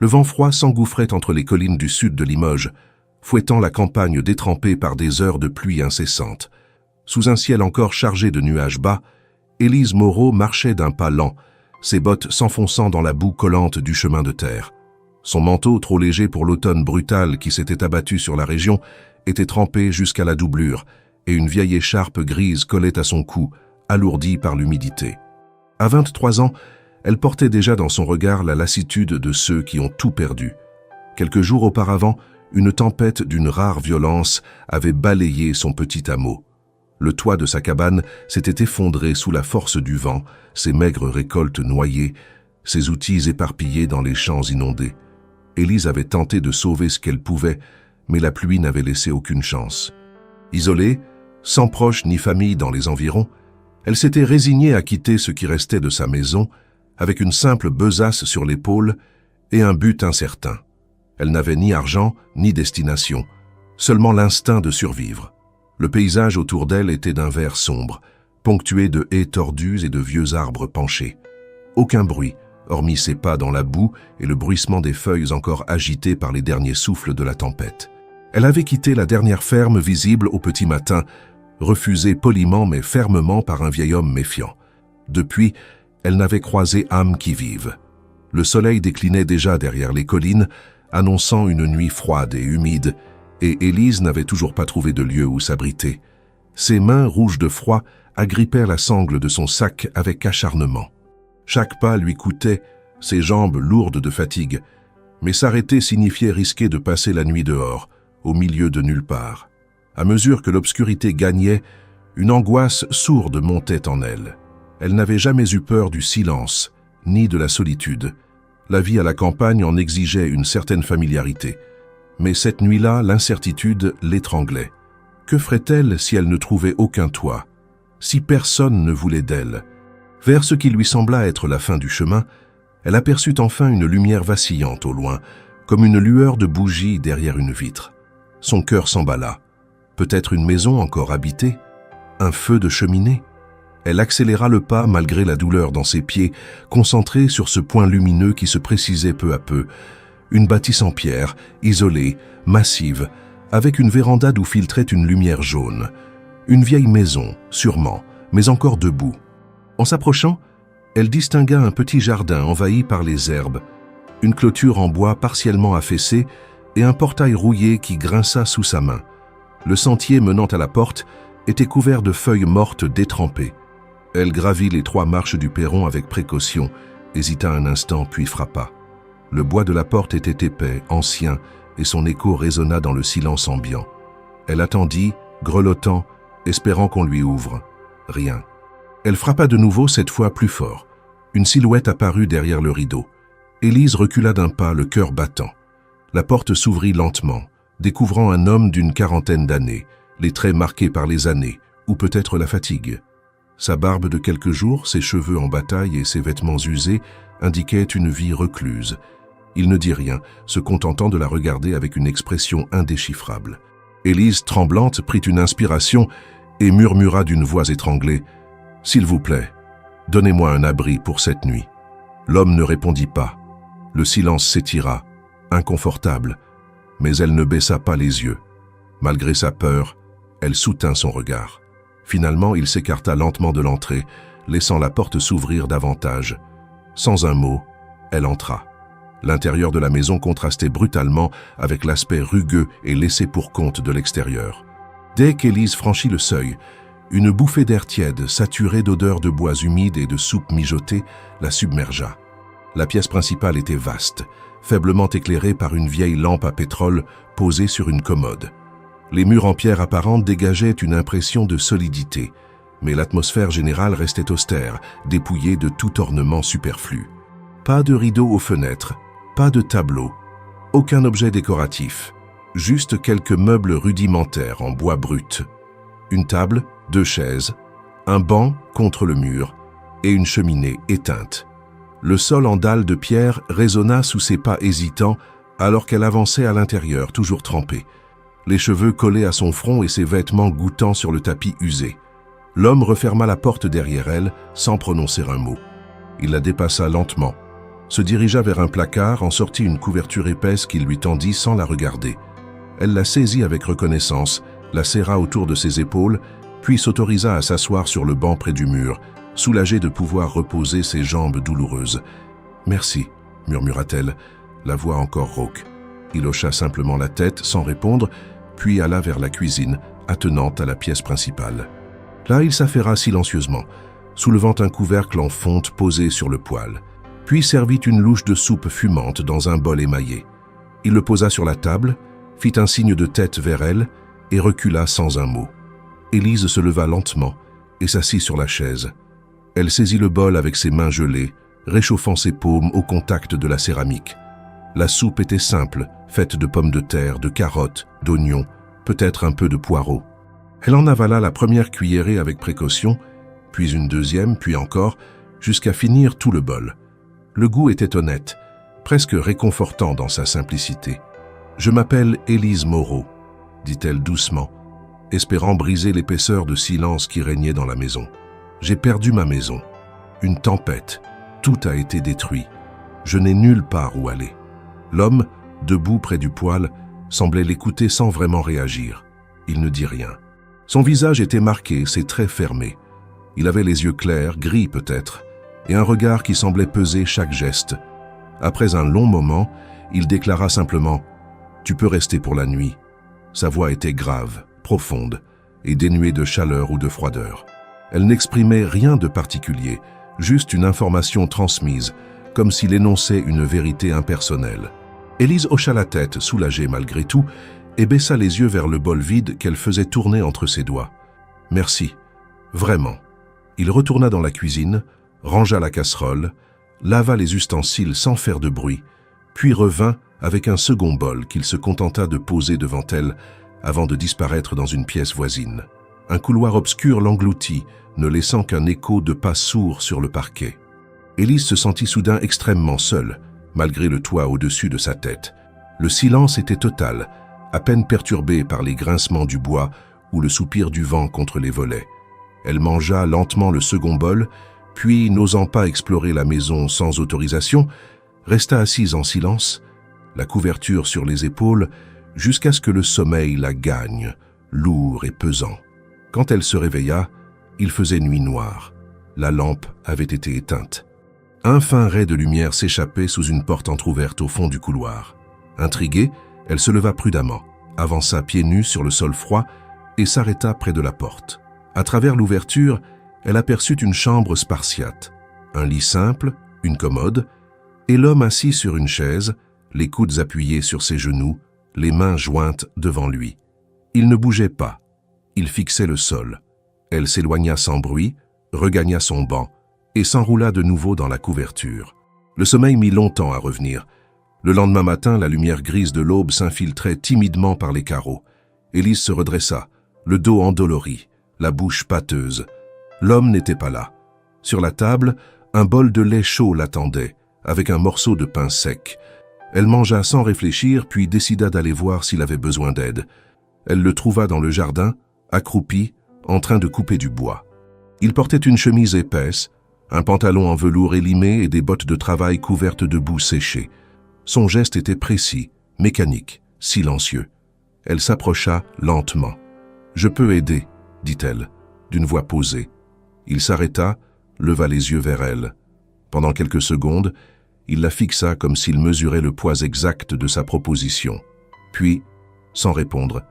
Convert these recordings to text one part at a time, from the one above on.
Le vent froid s'engouffrait entre les collines du sud de Limoges, fouettant la campagne détrempée par des heures de pluie incessantes. Sous un ciel encore chargé de nuages bas, Élise Moreau marchait d'un pas lent, ses bottes s'enfonçant dans la boue collante du chemin de terre. Son manteau, trop léger pour l'automne brutal qui s'était abattu sur la région, était trempé jusqu'à la doublure, et une vieille écharpe grise collait à son cou, alourdie par l'humidité. À 23 ans, elle portait déjà dans son regard la lassitude de ceux qui ont tout perdu. Quelques jours auparavant, une tempête d'une rare violence avait balayé son petit hameau. Le toit de sa cabane s'était effondré sous la force du vent, ses maigres récoltes noyées, ses outils éparpillés dans les champs inondés. Élise avait tenté de sauver ce qu'elle pouvait, mais la pluie n'avait laissé aucune chance. Isolée, sans proches ni famille dans les environs, elle s'était résignée à quitter ce qui restait de sa maison, avec une simple besace sur l'épaule et un but incertain. Elle n'avait ni argent ni destination, seulement l'instinct de survivre. Le paysage autour d'elle était d'un vert sombre, ponctué de haies tordues et de vieux arbres penchés. Aucun bruit, hormis ses pas dans la boue et le bruissement des feuilles encore agitées par les derniers souffles de la tempête. Elle avait quitté la dernière ferme visible au petit matin, refusée poliment mais fermement par un vieil homme méfiant. Depuis, elle n'avait croisé âme qui vive. Le soleil déclinait déjà derrière les collines, annonçant une nuit froide et humide, et Élise n'avait toujours pas trouvé de lieu où s'abriter. Ses mains rouges de froid agrippèrent la sangle de son sac avec acharnement. Chaque pas lui coûtait, ses jambes lourdes de fatigue, mais s'arrêter signifiait risquer de passer la nuit dehors, au milieu de nulle part. À mesure que l'obscurité gagnait, une angoisse sourde montait en elle. Elle n'avait jamais eu peur du silence, ni de la solitude. La vie à la campagne en exigeait une certaine familiarité. Mais cette nuit-là, l'incertitude l'étranglait. Que ferait-elle si elle ne trouvait aucun toit? Si personne ne voulait d'elle? Vers ce qui lui sembla être la fin du chemin, elle aperçut enfin une lumière vacillante au loin, comme une lueur de bougie derrière une vitre. Son cœur s'emballa. Peut-être une maison encore habitée? Un feu de cheminée? Elle accéléra le pas malgré la douleur dans ses pieds, concentrée sur ce point lumineux qui se précisait peu à peu. Une bâtisse en pierre, isolée, massive, avec une véranda d'où filtrait une lumière jaune. Une vieille maison, sûrement, mais encore debout. En s'approchant, elle distingua un petit jardin envahi par les herbes, une clôture en bois partiellement affaissée et un portail rouillé qui grinça sous sa main. Le sentier menant à la porte était couvert de feuilles mortes détrempées. Elle gravit les 3 marches du perron avec précaution, hésita un instant puis frappa. Le bois de la porte était épais, ancien, et son écho résonna dans le silence ambiant. Elle attendit, grelottant, espérant qu'on lui ouvre. Rien. Elle frappa de nouveau, cette fois plus fort. Une silhouette apparut derrière le rideau. Élise recula d'un pas, le cœur battant. La porte s'ouvrit lentement, découvrant un homme d'une 40aine d'années, les traits marqués par les années, ou peut-être la fatigue. Sa barbe de quelques jours, ses cheveux en bataille et ses vêtements usés indiquaient une vie recluse. Il ne dit rien, se contentant de la regarder avec une expression indéchiffrable. Élise, tremblante, prit une inspiration et murmura d'une voix étranglée « S'il vous plaît, donnez-moi un abri pour cette nuit. » L'homme ne répondit pas. Le silence s'étira, inconfortable, mais elle ne baissa pas les yeux. Malgré sa peur, elle soutint son regard. Finalement, il s'écarta lentement de l'entrée, laissant la porte s'ouvrir davantage. Sans un mot, elle entra. L'intérieur de la maison contrastait brutalement avec l'aspect rugueux et laissé pour compte de l'extérieur. Dès qu'Élise franchit le seuil, une bouffée d'air tiède, saturée d'odeurs de bois humides et de soupe mijotée, la submergea. La pièce principale était vaste, faiblement éclairée par une vieille lampe à pétrole posée sur une commode. Les murs en pierre apparente dégageaient une impression de solidité, mais l'atmosphère générale restait austère, dépouillée de tout ornement superflu. Pas de rideaux aux fenêtres, pas de tableau, aucun objet décoratif, juste quelques meubles rudimentaires en bois brut. Une table, 2 chaises, un banc contre le mur et une cheminée éteinte. Le sol en dalles de pierre résonna sous ses pas hésitants alors qu'elle avançait à l'intérieur, toujours trempée. Les cheveux collés à son front et ses vêtements goûtant sur le tapis usé. L'homme referma la porte derrière elle, sans prononcer un mot. Il la dépassa lentement, se dirigea vers un placard, en sortit une couverture épaisse qu'il lui tendit sans la regarder. Elle la saisit avec reconnaissance, la serra autour de ses épaules, puis s'autorisa à s'asseoir sur le banc près du mur, soulagée de pouvoir reposer ses jambes douloureuses. « Merci », murmura-t-elle, la voix encore rauque. Il hocha simplement la tête sans répondre, puis alla vers la cuisine, attenante à la pièce principale. Là, il s'affaira silencieusement, soulevant un couvercle en fonte posé sur le poêle, puis servit une louche de soupe fumante dans un bol émaillé. Il le posa sur la table, fit un signe de tête vers elle et recula sans un mot. Élise se leva lentement et s'assit sur la chaise. Elle saisit le bol avec ses mains gelées, réchauffant ses paumes au contact de la céramique. La soupe était simple, faite de pommes de terre, de carottes, d'oignons, peut-être un peu de poireaux. Elle en avala la première cuillerée avec précaution, puis une deuxième, puis encore, jusqu'à finir tout le bol. Le goût était honnête, presque réconfortant dans sa simplicité. « Je m'appelle Élise Moreau », dit-elle doucement, espérant briser l'épaisseur de silence qui régnait dans la maison. « J'ai perdu ma maison. Une tempête. Tout a été détruit. Je n'ai nulle part où aller. » L'homme, debout près du poêle, semblait l'écouter sans vraiment réagir. Il ne dit rien. Son visage était marqué, ses traits fermés. Il avait les yeux clairs, gris peut-être, et un regard qui semblait peser chaque geste. Après un long moment, il déclara simplement « Tu peux rester pour la nuit ». Sa voix était grave, profonde, et dénuée de chaleur ou de froideur. Elle n'exprimait rien de particulier, juste une information transmise, comme s'il énonçait une vérité impersonnelle. Élise hocha la tête, soulagée malgré tout, et baissa les yeux vers le bol vide qu'elle faisait tourner entre ses doigts. « Merci. Vraiment. » Il retourna dans la cuisine, rangea la casserole, lava les ustensiles sans faire de bruit, puis revint avec un second bol qu'il se contenta de poser devant elle avant de disparaître dans une pièce voisine. Un couloir obscur l'engloutit, ne laissant qu'un écho de pas sourds sur le parquet. Élise se sentit soudain extrêmement seule, malgré le toit au-dessus de sa tête. Le silence était total, à peine perturbé par les grincements du bois ou le soupir du vent contre les volets. Elle mangea lentement le second bol, puis, n'osant pas explorer la maison sans autorisation, resta assise en silence, la couverture sur les épaules, jusqu'à ce que le sommeil la gagne, lourd et pesant. Quand elle se réveilla, il faisait nuit noire. La lampe avait été éteinte. Un fin ray de lumière s'échappait sous une porte entr'ouverte au fond du couloir. Intriguée, elle se leva prudemment, avança pieds nus sur le sol froid et s'arrêta près de la porte. À travers l'ouverture, elle aperçut une chambre spartiate, un lit simple, une commode, et l'homme assis sur une chaise, les coudes appuyés sur ses genoux, les mains jointes devant lui. Il ne bougeait pas, il fixait le sol. Elle s'éloigna sans bruit, regagna son banc et s'enroula de nouveau dans la couverture. Le sommeil mit longtemps à revenir. Le lendemain matin, la lumière grise de l'aube s'infiltrait timidement par les carreaux. Élise se redressa, le dos endolori, la bouche pâteuse. L'homme n'était pas là. Sur la table, un bol de lait chaud l'attendait, avec un morceau de pain sec. Elle mangea sans réfléchir, puis décida d'aller voir s'il avait besoin d'aide. Elle le trouva dans le jardin, accroupi, en train de couper du bois. Il portait une chemise épaisse, un pantalon en velours élimé et des bottes de travail couvertes de boue séchée. Son geste était précis, mécanique, silencieux. Elle s'approcha lentement. « Je peux aider », dit-elle, d'une voix posée. Il s'arrêta, leva les yeux vers elle. Pendant quelques secondes, il la fixa comme s'il mesurait le poids exact de sa proposition. Puis, sans répondre,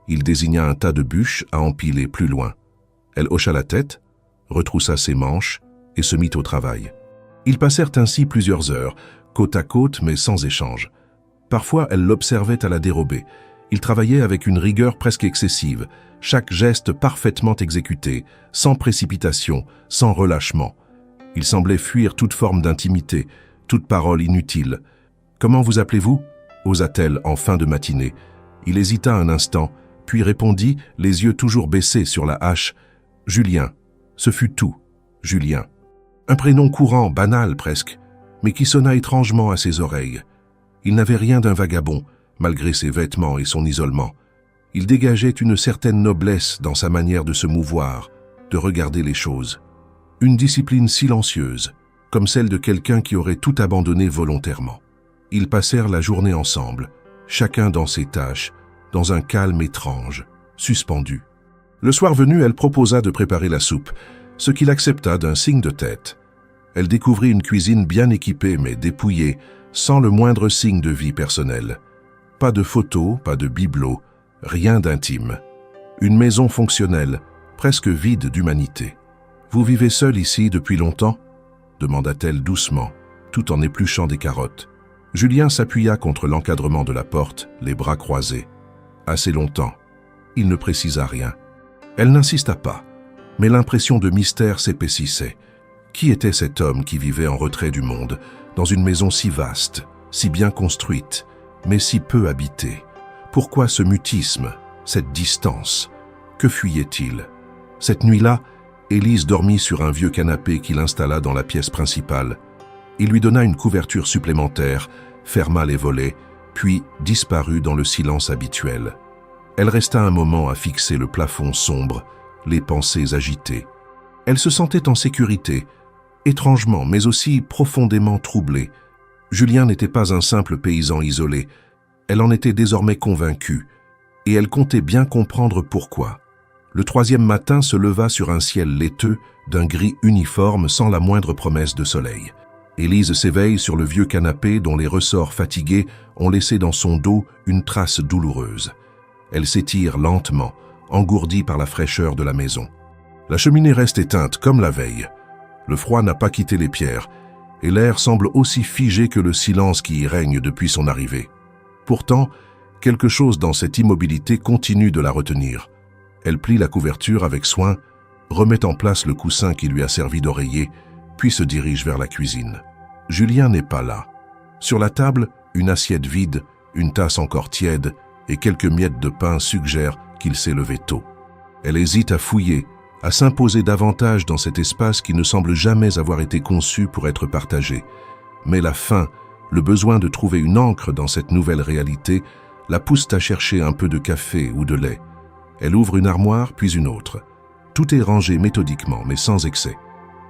il désigna un tas de bûches à empiler plus loin. Elle hocha la tête, retroussa ses manches et se mit au travail. Ils passèrent ainsi plusieurs heures, côte à côte mais sans échange. Parfois, elle l'observait à la dérobée. Il travaillait avec une rigueur presque excessive, chaque geste parfaitement exécuté, sans précipitation, sans relâchement. Il semblait fuir toute forme d'intimité, toute parole inutile. « Comment vous appelez-vous » osa-t-elle en fin de matinée. Il hésita un instant, puis répondit, les yeux toujours baissés sur la hache. « Julien. » Ce fut tout. Julien. Un prénom courant, banal presque, mais qui sonna étrangement à ses oreilles. Il n'avait rien d'un vagabond, malgré ses vêtements et son isolement. Il dégageait une certaine noblesse dans sa manière de se mouvoir, de regarder les choses. Une discipline silencieuse, comme celle de quelqu'un qui aurait tout abandonné volontairement. Ils passèrent la journée ensemble, chacun dans ses tâches, dans un calme étrange, suspendu. Le soir venu, elle proposa de préparer la soupe, ce qu'il accepta d'un signe de tête. Elle découvrit une cuisine bien équipée mais dépouillée, sans le moindre signe de vie personnelle. Pas de photos, pas de bibelots, rien d'intime. Une maison fonctionnelle, presque vide d'humanité. « Vous vivez seul ici depuis longtemps ?» demanda-t-elle doucement, tout en épluchant des carottes. Julien s'appuya contre l'encadrement de la porte, les bras croisés. Assez longtemps. Il ne précisa rien. Elle n'insista pas, mais l'impression de mystère s'épaississait. Qui était cet homme qui vivait en retrait du monde, dans une maison si vaste, si bien construite, mais si peu habitée? Pourquoi ce mutisme, cette distance? Que fuyait-il? Cette nuit-là, Élise dormit sur un vieux canapé qu'il installa dans la pièce principale. Il lui donna une couverture supplémentaire, ferma les volets, puis disparut dans le silence habituel. Elle resta un moment à fixer le plafond sombre, les pensées agitées. Elle se sentait en sécurité, étrangement, mais aussi profondément troublée. Julien n'était pas un simple paysan isolé. Elle en était désormais convaincue, et elle comptait bien comprendre pourquoi. Le troisième matin se leva sur un ciel laiteux, d'un gris uniforme sans la moindre promesse de soleil. Élise s'éveille sur le vieux canapé dont les ressorts fatigués ont laissé dans son dos une trace douloureuse. Elle s'étire lentement, engourdie par la fraîcheur de la maison. La cheminée reste éteinte comme la veille. Le froid n'a pas quitté les pierres, et l'air semble aussi figé que le silence qui y règne depuis son arrivée. Pourtant, quelque chose dans cette immobilité continue de la retenir. Elle plie la couverture avec soin, remet en place le coussin qui lui a servi d'oreiller, puis se dirige vers la cuisine. Julien n'est pas là. Sur la table, une assiette vide, une tasse encore tiède et quelques miettes de pain suggèrent qu'il s'est levé tôt. Elle hésite à fouiller, à s'imposer davantage dans cet espace qui ne semble jamais avoir été conçu pour être partagé. Mais la faim, le besoin de trouver une ancre dans cette nouvelle réalité, la pousse à chercher un peu de café ou de lait. Elle ouvre une armoire, puis une autre. Tout est rangé méthodiquement, mais sans excès.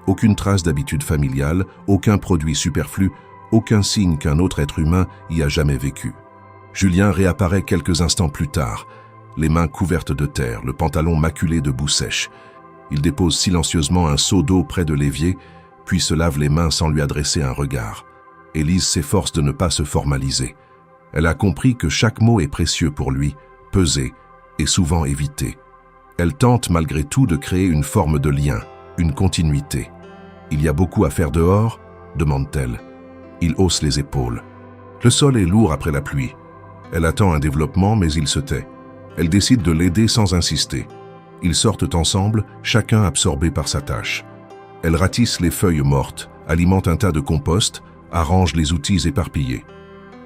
Aucune trace d'habitude familiale, aucun produit superflu, aucun signe qu'un autre être humain y a jamais vécu. Julien réapparaît quelques instants plus tard, les mains couvertes de terre, le pantalon maculé de boue sèche. Il dépose silencieusement un seau d'eau près de l'évier, puis se lave les mains sans lui adresser un regard. Élise s'efforce de ne pas se formaliser. Elle a compris que chaque mot est précieux pour lui, pesé et souvent évité. Elle tente malgré tout de créer une forme de lien, une continuité. « Il y a beaucoup à faire dehors ?» demande-t-elle. Il hausse les épaules. Le sol est lourd après la pluie. Elle attend un développement, mais il se tait. Elle décide de l'aider sans insister. Ils sortent ensemble, chacun absorbé par sa tâche. Elle ratisse les feuilles mortes, alimente un tas de compost, arrange les outils éparpillés.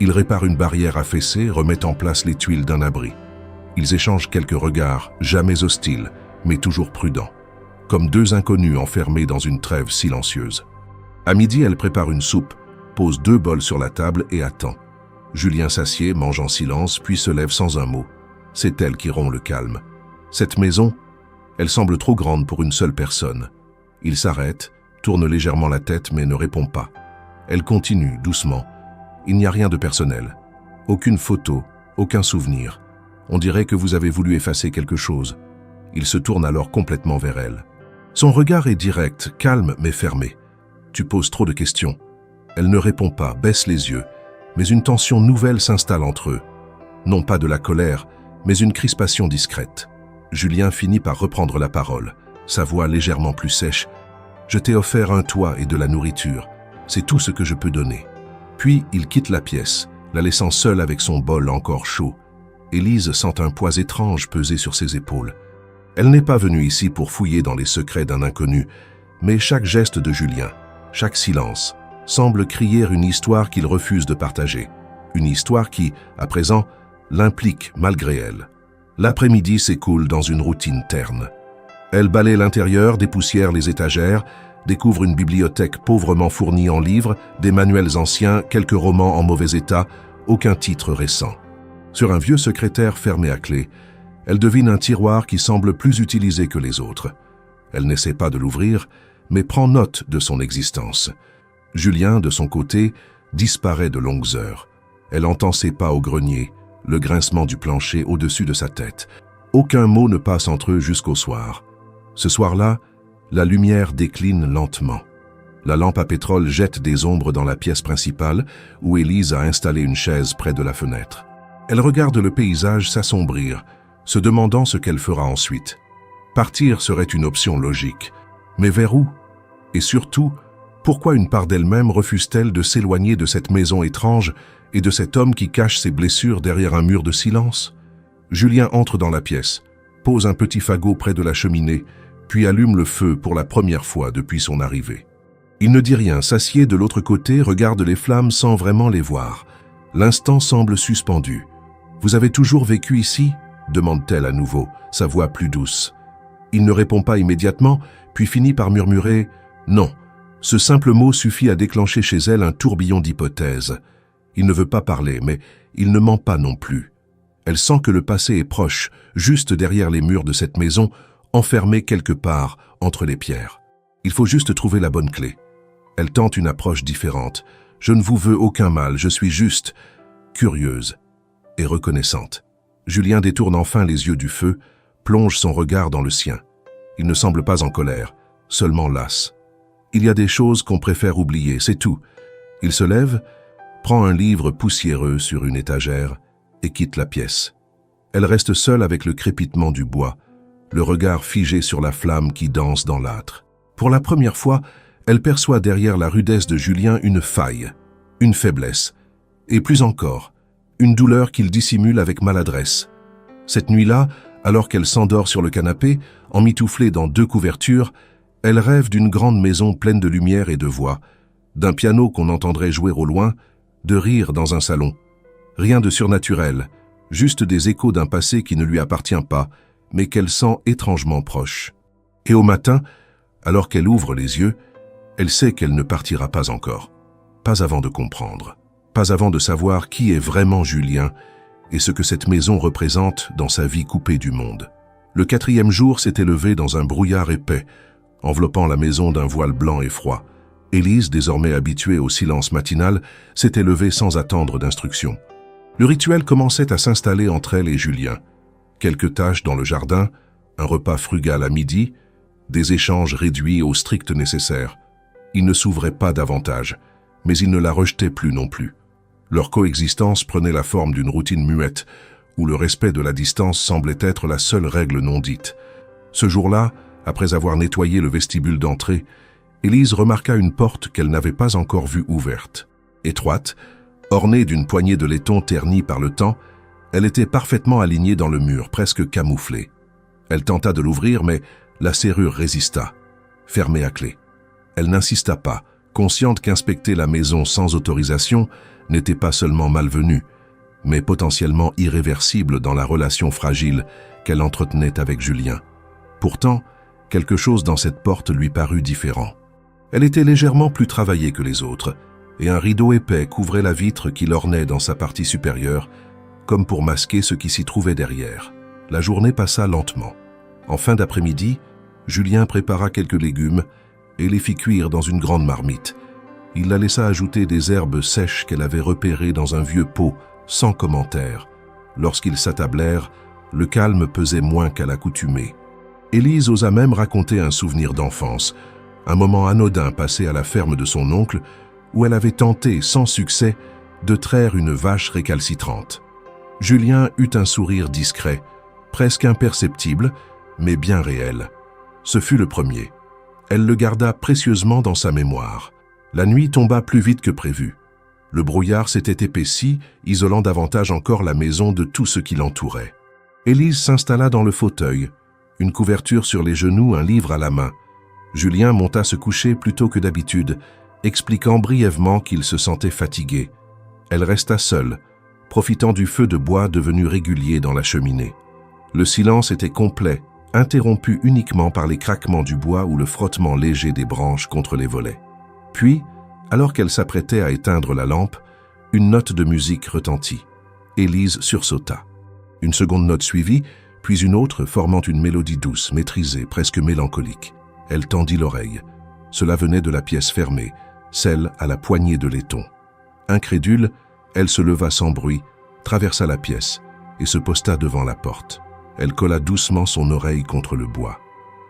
Il répare une barrière affaissée, remet en place les tuiles d'un abri. Ils échangent quelques regards, jamais hostiles, mais toujours prudents, comme deux inconnus enfermés dans une trêve silencieuse. À midi, elle prépare une soupe, pose 2 bols sur la table et attend. Julien s'assied, mange en silence, puis se lève sans un mot. C'est elle qui rompt le calme. Cette maison, elle semble trop grande pour une seule personne. Il s'arrête, tourne légèrement la tête mais ne répond pas. Elle continue, doucement. Il n'y a rien de personnel. Aucune photo, aucun souvenir. On dirait que vous avez voulu effacer quelque chose. Il se tourne alors complètement vers elle. Son regard est direct, calme mais fermé. Tu poses trop de questions. Elle ne répond pas, baisse les yeux, mais une tension nouvelle s'installe entre eux. Non pas de la colère, mais une crispation discrète. Julien finit par reprendre la parole, sa voix légèrement plus sèche. « Je t'ai offert un toit et de la nourriture. C'est tout ce que je peux donner. » Puis il quitte la pièce, la laissant seule avec son bol encore chaud. Élise sent un poids étrange peser sur ses épaules. Elle n'est pas venue ici pour fouiller dans les secrets d'un inconnu, mais chaque geste de Julien, chaque silence, semble crier une histoire qu'il refuse de partager. Une histoire qui, à présent, l'implique malgré elle. L'après-midi s'écoule dans une routine terne. Elle balaie l'intérieur, dépoussière les étagères, découvre une bibliothèque pauvrement fournie en livres, des manuels anciens, quelques romans en mauvais état, aucun titre récent. Sur un vieux secrétaire fermé à clé, elle devine un tiroir qui semble plus utilisé que les autres. Elle n'essaie pas de l'ouvrir, mais prend note de son existence. Julien, de son côté, disparaît de longues heures. Elle entend ses pas au grenier, le grincement du plancher au-dessus de sa tête. Aucun mot ne passe entre eux jusqu'au soir. Ce soir-là, la lumière décline lentement. La lampe à pétrole jette des ombres dans la pièce principale où Élise a installé une chaise près de la fenêtre. Elle regarde le paysage s'assombrir, se demandant ce qu'elle fera ensuite. Partir serait une option logique. Mais vers où? Et surtout, pourquoi une part d'elle-même refuse-t-elle de s'éloigner de cette maison étrange et de cet homme qui cache ses blessures derrière un mur de silence? Julien entre dans la pièce, pose un petit fagot près de la cheminée, puis allume le feu pour la première fois depuis son arrivée. Il ne dit rien, s'assied de l'autre côté, regarde les flammes sans vraiment les voir. L'instant semble suspendu. « Vous avez toujours vécu ici ?» demande-t-elle à nouveau, sa voix plus douce. Il ne répond pas immédiatement, puis finit par murmurer « Non ». Ce simple mot suffit à déclencher chez elle un tourbillon d'hypothèses. Il ne veut pas parler, mais il ne ment pas non plus. Elle sent que le passé est proche, juste derrière les murs de cette maison, enfermée quelque part entre les pierres. Il faut juste trouver la bonne clé. Elle tente une approche différente. « Je ne vous veux aucun mal, je suis juste curieuse et reconnaissante. » Julien détourne enfin les yeux du feu, plonge son regard dans le sien. Il ne semble pas en colère, seulement las. Il y a des choses qu'on préfère oublier, c'est tout. Il se lève, prend un livre poussiéreux sur une étagère et quitte la pièce. Elle reste seule avec le crépitement du bois, le regard figé sur la flamme qui danse dans l'âtre. Pour la première fois, elle perçoit derrière la rudesse de Julien une faille, une faiblesse, et plus encore, une douleur qu'il dissimule avec maladresse. Cette nuit-là, alors qu'elle s'endort sur le canapé, emmitouflée dans 2 couvertures, elle rêve d'une grande maison pleine de lumière et de voix, d'un piano qu'on entendrait jouer au loin, de rire dans un salon. Rien de surnaturel, juste des échos d'un passé qui ne lui appartient pas, mais qu'elle sent étrangement proche. Et au matin, alors qu'elle ouvre les yeux, elle sait qu'elle ne partira pas encore. Pas avant de comprendre. Pas avant de savoir qui est vraiment Julien et ce que cette maison représente dans sa vie coupée du monde. Le 4e jour s'était levé dans un brouillard épais, enveloppant la maison d'un voile blanc et froid. Élise, désormais habituée au silence matinal, s'était levée sans attendre d'instructions. Le rituel commençait à s'installer entre elle et Julien. Quelques tâches dans le jardin, un repas frugal à midi, des échanges réduits au strict nécessaire. Il ne s'ouvrait pas davantage, mais il ne la rejetait plus non plus. Leur coexistence prenait la forme d'une routine muette, où le respect de la distance semblait être la seule règle non dite. Ce jour-là, après avoir nettoyé le vestibule d'entrée, Élise remarqua une porte qu'elle n'avait pas encore vue ouverte. Étroite, ornée d'une poignée de laiton ternie par le temps, elle était parfaitement alignée dans le mur, presque camouflée. Elle tenta de l'ouvrir, mais la serrure résista, fermée à clé. Elle n'insista pas, consciente qu'inspecter la maison sans autorisation n'était pas seulement malvenu, mais potentiellement irréversible dans la relation fragile qu'elle entretenait avec Julien. Pourtant, quelque chose dans cette porte lui parut différent. Elle était légèrement plus travaillée que les autres, et un rideau épais couvrait la vitre qui l'ornait dans sa partie supérieure, comme pour masquer ce qui s'y trouvait derrière. La journée passa lentement. En fin d'après-midi, Julien prépara quelques légumes et les fit cuire dans une grande marmite. Il la laissa ajouter des herbes sèches qu'elle avait repérées dans un vieux pot, sans commentaire. Lorsqu'ils s'attablèrent, le calme pesait moins qu'à l'accoutumée. Élise osa même raconter un souvenir d'enfance, un moment anodin passé à la ferme de son oncle, où elle avait tenté, sans succès, de traire une vache récalcitrante. Julien eut un sourire discret, presque imperceptible, mais bien réel. Ce fut le premier. Elle le garda précieusement dans sa mémoire. La nuit tomba plus vite que prévu. Le brouillard s'était épaissi, isolant davantage encore la maison de tout ce qui l'entourait. Élise s'installa dans le fauteuil, une couverture sur les genoux, un livre à la main. Julien monta se coucher plus tôt que d'habitude, expliquant brièvement qu'il se sentait fatigué. Elle resta seule, profitant du feu de bois devenu régulier dans la cheminée. Le silence était complet, interrompu uniquement par les craquements du bois ou le frottement léger des branches contre les volets. Puis, alors qu'elle s'apprêtait à éteindre la lampe, une note de musique retentit. Élise sursauta. Une seconde note suivit, puis une autre formant une mélodie douce, maîtrisée, presque mélancolique. Elle tendit l'oreille. Cela venait de la pièce fermée, celle à la poignée de laiton. Incrédule, elle se leva sans bruit, traversa la pièce et se posta devant la porte. Elle colla doucement son oreille contre le bois.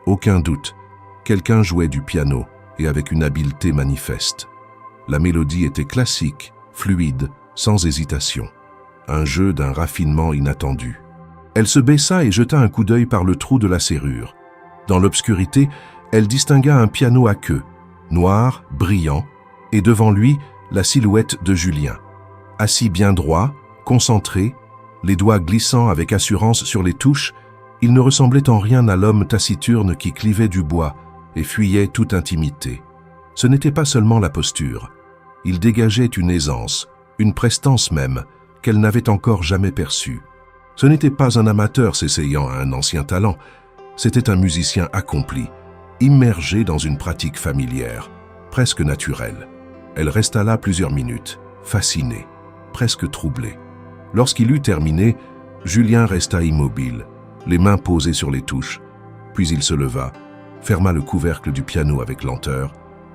Aucun doute, quelqu'un jouait du piano et avec une habileté manifeste. La mélodie était classique, fluide, sans hésitation. Un jeu d'un raffinement inattendu. Elle se baissa et jeta un coup d'œil par le trou de la serrure. Dans l'obscurité, elle distingua un piano à queue, noir, brillant, et devant lui, la silhouette de Julien. Assis bien droit, concentré, les doigts glissant avec assurance sur les touches, il ne ressemblait en rien à l'homme taciturne qui clivait du bois et fuyait toute intimité. Ce n'était pas seulement la posture. Il dégageait une aisance, une prestance même, qu'elle n'avait encore jamais perçue. Ce n'était pas un amateur s'essayant à un ancien talent, c'était un musicien accompli, immergé dans une pratique familière, presque naturelle. Elle resta là plusieurs minutes, fascinée, presque troublée. Lorsqu'il eut terminé, Julien resta immobile, les mains posées sur les touches, puis il se leva, ferma le couvercle du piano avec lenteur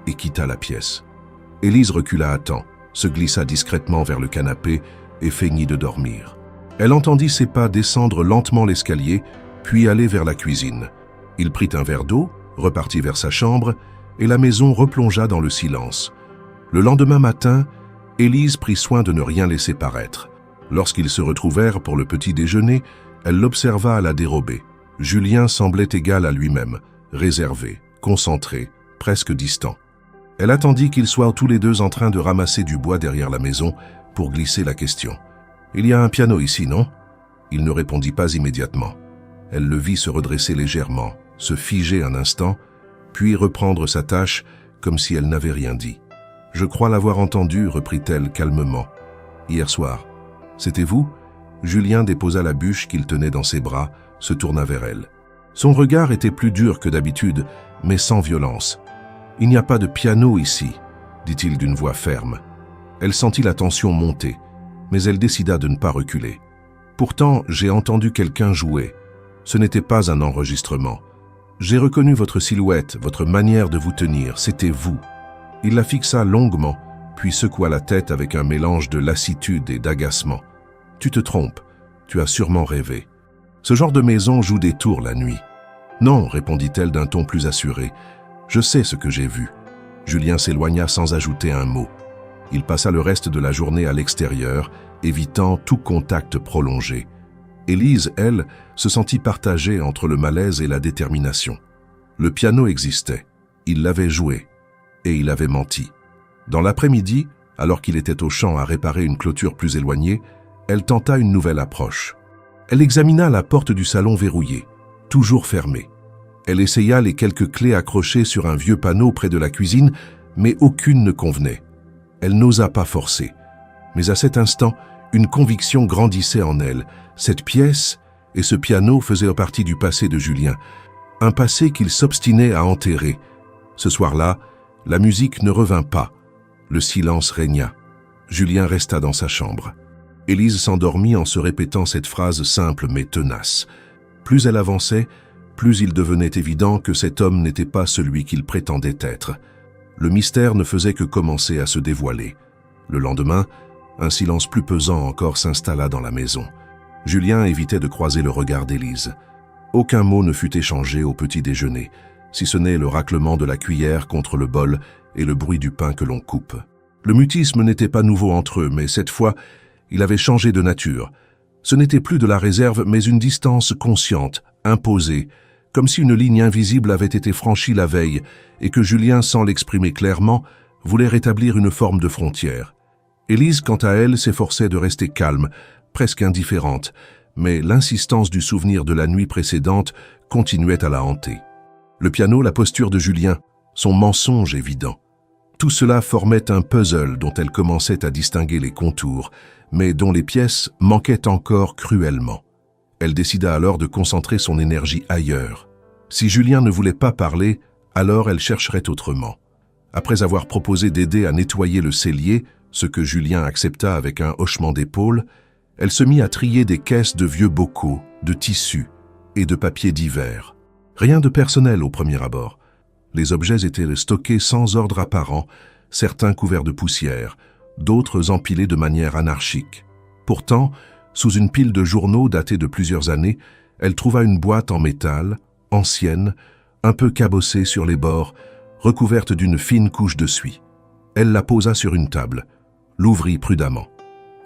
et quitta la pièce. Élise recula à temps, se glissa discrètement vers le canapé et feignit de dormir. Elle entendit ses pas descendre lentement l'escalier, puis aller vers la cuisine. Il prit un verre d'eau, repartit vers sa chambre, et la maison replongea dans le silence. Le lendemain matin, Élise prit soin de ne rien laisser paraître. Lorsqu'ils se retrouvèrent pour le petit déjeuner, elle l'observa à la dérobée. Julien semblait égal à lui-même, réservé, concentré, presque distant. Elle attendit qu'ils soient tous les deux en train de ramasser du bois derrière la maison pour glisser la question. « Il y a un piano ici, non ?» Il ne répondit pas immédiatement. Elle le vit se redresser légèrement, se figer un instant, puis reprendre sa tâche comme si elle n'avait rien dit. « Je crois l'avoir entendu, reprit-elle calmement. Hier soir. C'était vous ?» Julien déposa la bûche qu'il tenait dans ses bras, se tourna vers elle. Son regard était plus dur que d'habitude, mais sans violence. « Il n'y a pas de piano ici, » dit-il d'une voix ferme. Elle sentit la tension monter, mais elle décida de ne pas reculer. « Pourtant, j'ai entendu quelqu'un jouer. Ce n'était pas un enregistrement. J'ai reconnu votre silhouette, votre manière de vous tenir, c'était vous. » Il la fixa longuement, puis secoua la tête avec un mélange de lassitude et d'agacement. « Tu te trompes, tu as sûrement rêvé. Ce genre de maison joue des tours la nuit. »« Non, » répondit-elle d'un ton plus assuré. « Je sais ce que j'ai vu. » Julien s'éloigna sans ajouter un mot. Il passa le reste de la journée à l'extérieur, évitant tout contact prolongé. Élise, elle, se sentit partagée entre le malaise et la détermination. Le piano existait, il l'avait joué, et il avait menti. Dans l'après-midi, alors qu'il était au champ à réparer une clôture plus éloignée, elle tenta une nouvelle approche. Elle examina la porte du salon verrouillée, toujours fermée. Elle essaya les quelques clés accrochées sur un vieux panneau près de la cuisine, mais aucune ne convenait. Elle n'osa pas forcer. Mais à cet instant, une conviction grandissait en elle. Cette pièce et ce piano faisaient partie du passé de Julien, un passé qu'il s'obstinait à enterrer. Ce soir-là, la musique ne revint pas. Le silence régna. Julien resta dans sa chambre. Élise s'endormit en se répétant cette phrase simple mais tenace. Plus elle avançait, plus il devenait évident que cet homme n'était pas celui qu'il prétendait être. Le mystère ne faisait que commencer à se dévoiler. Le lendemain, un silence plus pesant encore s'installa dans la maison. Julien évitait de croiser le regard d'Élise. Aucun mot ne fut échangé au petit déjeuner, si ce n'est le raclement de la cuillère contre le bol et le bruit du pain que l'on coupe. Le mutisme n'était pas nouveau entre eux, mais cette fois, il avait changé de nature. Ce n'était plus de la réserve, mais une distance consciente, imposée, comme si une ligne invisible avait été franchie la veille et que Julien, sans l'exprimer clairement, voulait rétablir une forme de frontière. Élise, quant à elle, s'efforçait de rester calme, presque indifférente, mais l'insistance du souvenir de la nuit précédente continuait à la hanter. Le piano, la posture de Julien, son mensonge évident. Tout cela formait un puzzle dont elle commençait à distinguer les contours, mais dont les pièces manquaient encore cruellement. Elle décida alors de concentrer son énergie ailleurs. Si Julien ne voulait pas parler, alors elle chercherait autrement. Après avoir proposé d'aider à nettoyer le cellier, ce que Julien accepta avec un hochement d'épaule, elle se mit à trier des caisses de vieux bocaux, de tissus et de papiers divers. Rien de personnel au premier abord. Les objets étaient stockés sans ordre apparent, certains couverts de poussière, d'autres empilés de manière anarchique. Pourtant, sous une pile de journaux datés de plusieurs années, elle trouva une boîte en métal, ancienne, un peu cabossée sur les bords, recouverte d'une fine couche de suie. Elle la posa sur une table, l'ouvrit prudemment.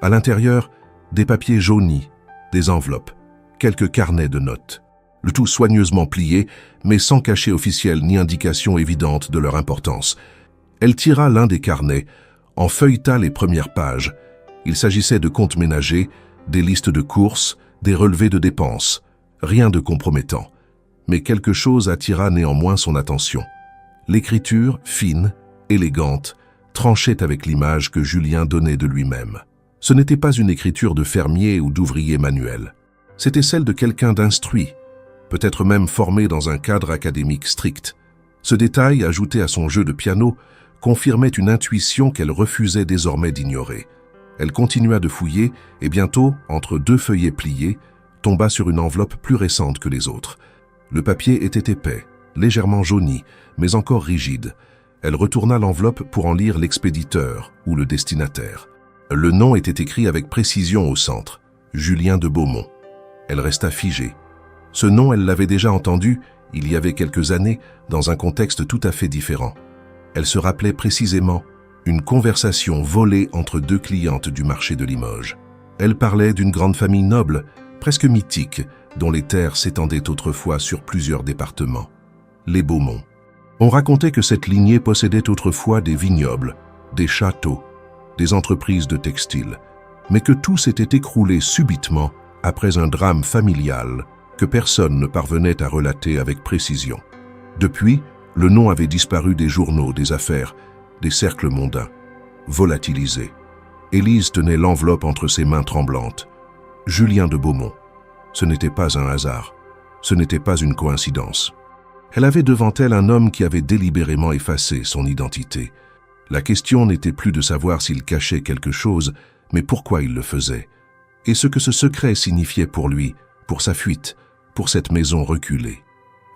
À l'intérieur, des papiers jaunis, des enveloppes, quelques carnets de notes. Le tout soigneusement plié, mais sans cachet officiel ni indication évidente de leur importance. Elle tira l'un des carnets, en feuilleta les premières pages. Il s'agissait de comptes ménagers, des listes de courses, des relevés de dépenses. Rien de compromettant. Mais quelque chose attira néanmoins son attention. L'écriture, fine, élégante, tranchait avec l'image que Julien donnait de lui-même. Ce n'était pas une écriture de fermier ou d'ouvrier manuel. C'était celle de quelqu'un d'instruit, peut-être même formé dans un cadre académique strict. Ce détail, ajouté à son jeu de piano, confirmait une intuition qu'elle refusait désormais d'ignorer. Elle continua de fouiller et bientôt, entre deux feuillets pliés, tomba sur une enveloppe plus récente que les autres. Le papier était épais, légèrement jauni, mais encore rigide. Elle retourna l'enveloppe pour en lire l'expéditeur ou le destinataire. Le nom était écrit avec précision au centre, Julien de Beaumont. Elle resta figée. Ce nom, elle l'avait déjà entendu, il y avait quelques années, dans un contexte tout à fait différent. Elle se rappelait précisément une conversation volée entre deux clientes du marché de Limoges. Elle parlait d'une grande famille noble, presque mythique, dont les terres s'étendaient autrefois sur plusieurs départements. Les Beaumont. On racontait que cette lignée possédait autrefois des vignobles, des châteaux, des entreprises de textile, mais que tout s'était écroulé subitement après un drame familial que personne ne parvenait à relater avec précision. Depuis, le nom avait disparu des journaux, des affaires, des cercles mondains. Volatilisé. Élise tenait l'enveloppe entre ses mains tremblantes. Julien de Beaumont. Ce n'était pas un hasard. Ce n'était pas une coïncidence. Elle avait devant elle un homme qui avait délibérément effacé son identité. La question n'était plus de savoir s'il cachait quelque chose, mais pourquoi il le faisait. Et ce que ce secret signifiait pour lui, pour sa fuite, pour cette maison reculée.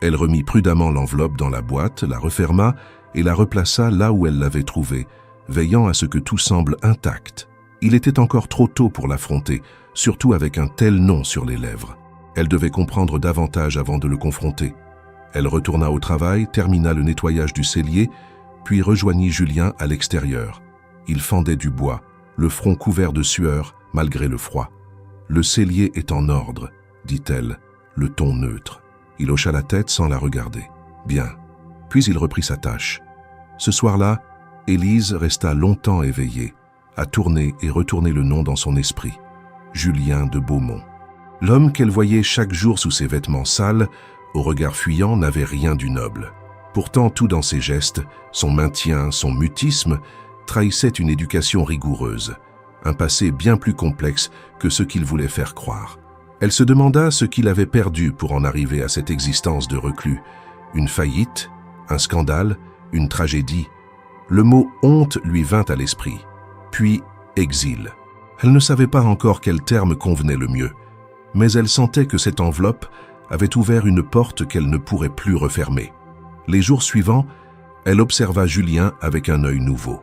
Elle remit prudemment l'enveloppe dans la boîte, la referma et la replaça là où elle l'avait trouvée, veillant à ce que tout semble intact. Il était encore trop tôt pour l'affronter, surtout avec un tel nom sur les lèvres. Elle devait comprendre davantage avant de le confronter. Elle retourna au travail, termina le nettoyage du cellier, puis rejoignit Julien à l'extérieur. Il fendait du bois, le front couvert de sueur, malgré le froid. « Le cellier est en ordre », dit-elle, le ton neutre. Il hocha la tête sans la regarder. « Bien. » Puis il reprit sa tâche. Ce soir-là, Élise resta longtemps éveillée, à tourner et retourner le nom dans son esprit. Julien de Beaumont. L'homme qu'elle voyait chaque jour sous ses vêtements sales, au regard fuyant, n'avait rien du noble. Pourtant, tout dans ses gestes, son maintien, son mutisme, trahissait une éducation rigoureuse, un passé bien plus complexe que ce qu'il voulait faire croire. Elle se demanda ce qu'il avait perdu pour en arriver à cette existence de reclus. Une faillite, un scandale, une tragédie. Le mot « honte » lui vint à l'esprit, puis « exil ». Elle ne savait pas encore quel terme convenait le mieux, mais elle sentait que cette enveloppe avait ouvert une porte qu'elle ne pourrait plus refermer. Les jours suivants, elle observa Julien avec un œil nouveau.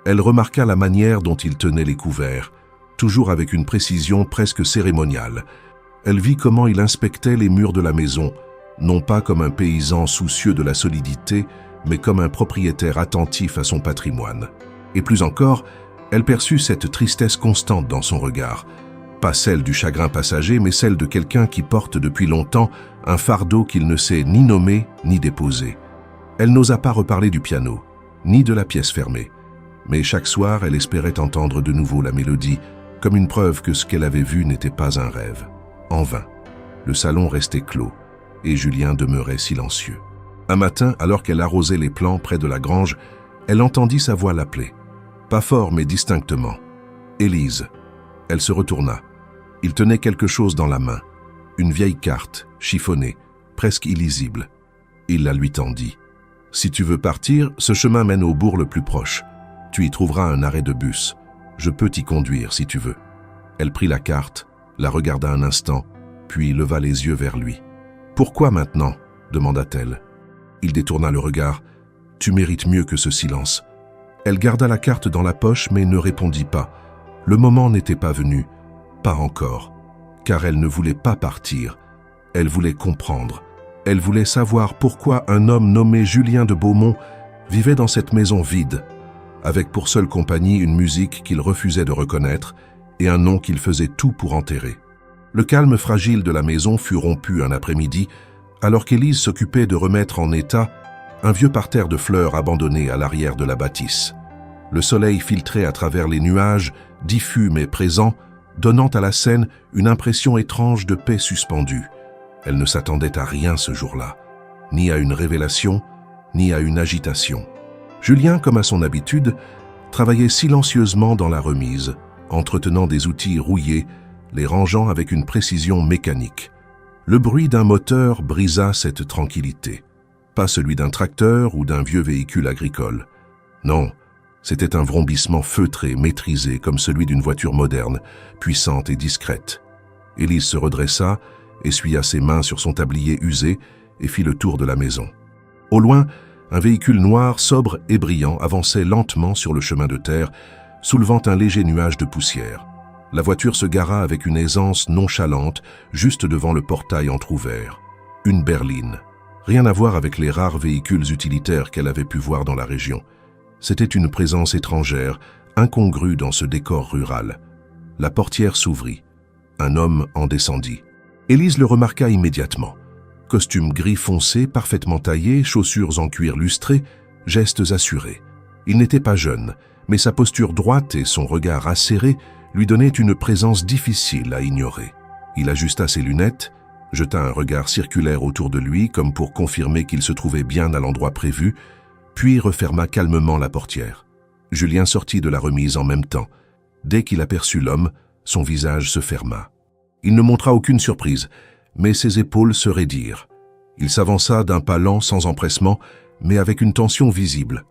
Elle remarqua la manière dont il tenait les couverts, toujours avec une précision presque cérémoniale. Elle vit comment il inspectait les murs de la maison, non pas comme un paysan soucieux de la solidité, mais comme un propriétaire attentif à son patrimoine. Et plus encore, elle perçut cette tristesse constante dans son regard, pas celle du chagrin passager, mais celle de quelqu'un qui porte depuis longtemps un fardeau qu'il ne sait ni nommer ni déposer. Elle n'osa pas reparler du piano, ni de la pièce fermée. Mais chaque soir, elle espérait entendre de nouveau la mélodie, comme une preuve que ce qu'elle avait vu n'était pas un rêve. En vain. Le salon restait clos, et Julien demeurait silencieux. Un matin, alors qu'elle arrosait les plants près de la grange, elle entendit sa voix l'appeler. Pas fort, mais distinctement. « Élise !» Elle se retourna. Il tenait quelque chose dans la main. Une vieille carte, chiffonnée, presque illisible. Il la lui tendit. « Si tu veux partir, ce chemin mène au bourg le plus proche. Tu y trouveras un arrêt de bus. Je peux t'y conduire si tu veux. » Elle prit la carte, la regarda un instant, puis leva les yeux vers lui. « Pourquoi maintenant ?» demanda-t-elle. Il détourna le regard. « Tu mérites mieux que ce silence. » Elle garda la carte dans la poche mais ne répondit pas. Le moment n'était pas venu, pas encore, car elle ne voulait pas partir. Elle voulait comprendre. Elle voulait savoir pourquoi un homme nommé Julien de Beaumont vivait dans cette maison vide, avec pour seule compagnie une musique qu'il refusait de reconnaître et un nom qu'il faisait tout pour enterrer. Le calme fragile de la maison fut rompu un après-midi, alors qu'Élise s'occupait de remettre en état un vieux parterre de fleurs abandonné à l'arrière de la bâtisse. Le soleil filtrait à travers les nuages, diffus mais présents, donnant à la scène une impression étrange de paix suspendue. Elle ne s'attendait à rien ce jour-là, ni à une révélation, ni à une agitation. Julien, comme à son habitude, travaillait silencieusement dans la remise, entretenant des outils rouillés, les rangeant avec une précision mécanique. Le bruit d'un moteur brisa cette tranquillité. Pas celui d'un tracteur ou d'un vieux véhicule agricole. Non, c'était un vrombissement feutré, maîtrisé, comme celui d'une voiture moderne, puissante et discrète. Élise se redressa, essuya ses mains sur son tablier usé et fit le tour de la maison. Au loin, un véhicule noir, sobre et brillant avançait lentement sur le chemin de terre, soulevant un léger nuage de poussière. La voiture se gara avec une aisance nonchalante, juste devant le portail entrouvert. Une berline. Rien à voir avec les rares véhicules utilitaires qu'elle avait pu voir dans la région. C'était une présence étrangère, incongrue dans ce décor rural. La portière s'ouvrit. Un homme en descendit. Élise le remarqua immédiatement. Costume gris foncé, parfaitement taillé, chaussures en cuir lustré, gestes assurés. Il n'était pas jeune, mais sa posture droite et son regard acéré lui donnaient une présence difficile à ignorer. Il ajusta ses lunettes, jeta un regard circulaire autour de lui comme pour confirmer qu'il se trouvait bien à l'endroit prévu, puis referma calmement la portière. Julien sortit de la remise en même temps. Dès qu'il aperçut l'homme, son visage se ferma. Il ne montra aucune surprise, mais ses épaules se raidirent. Il s'avança d'un pas lent sans empressement, mais avec une tension visible.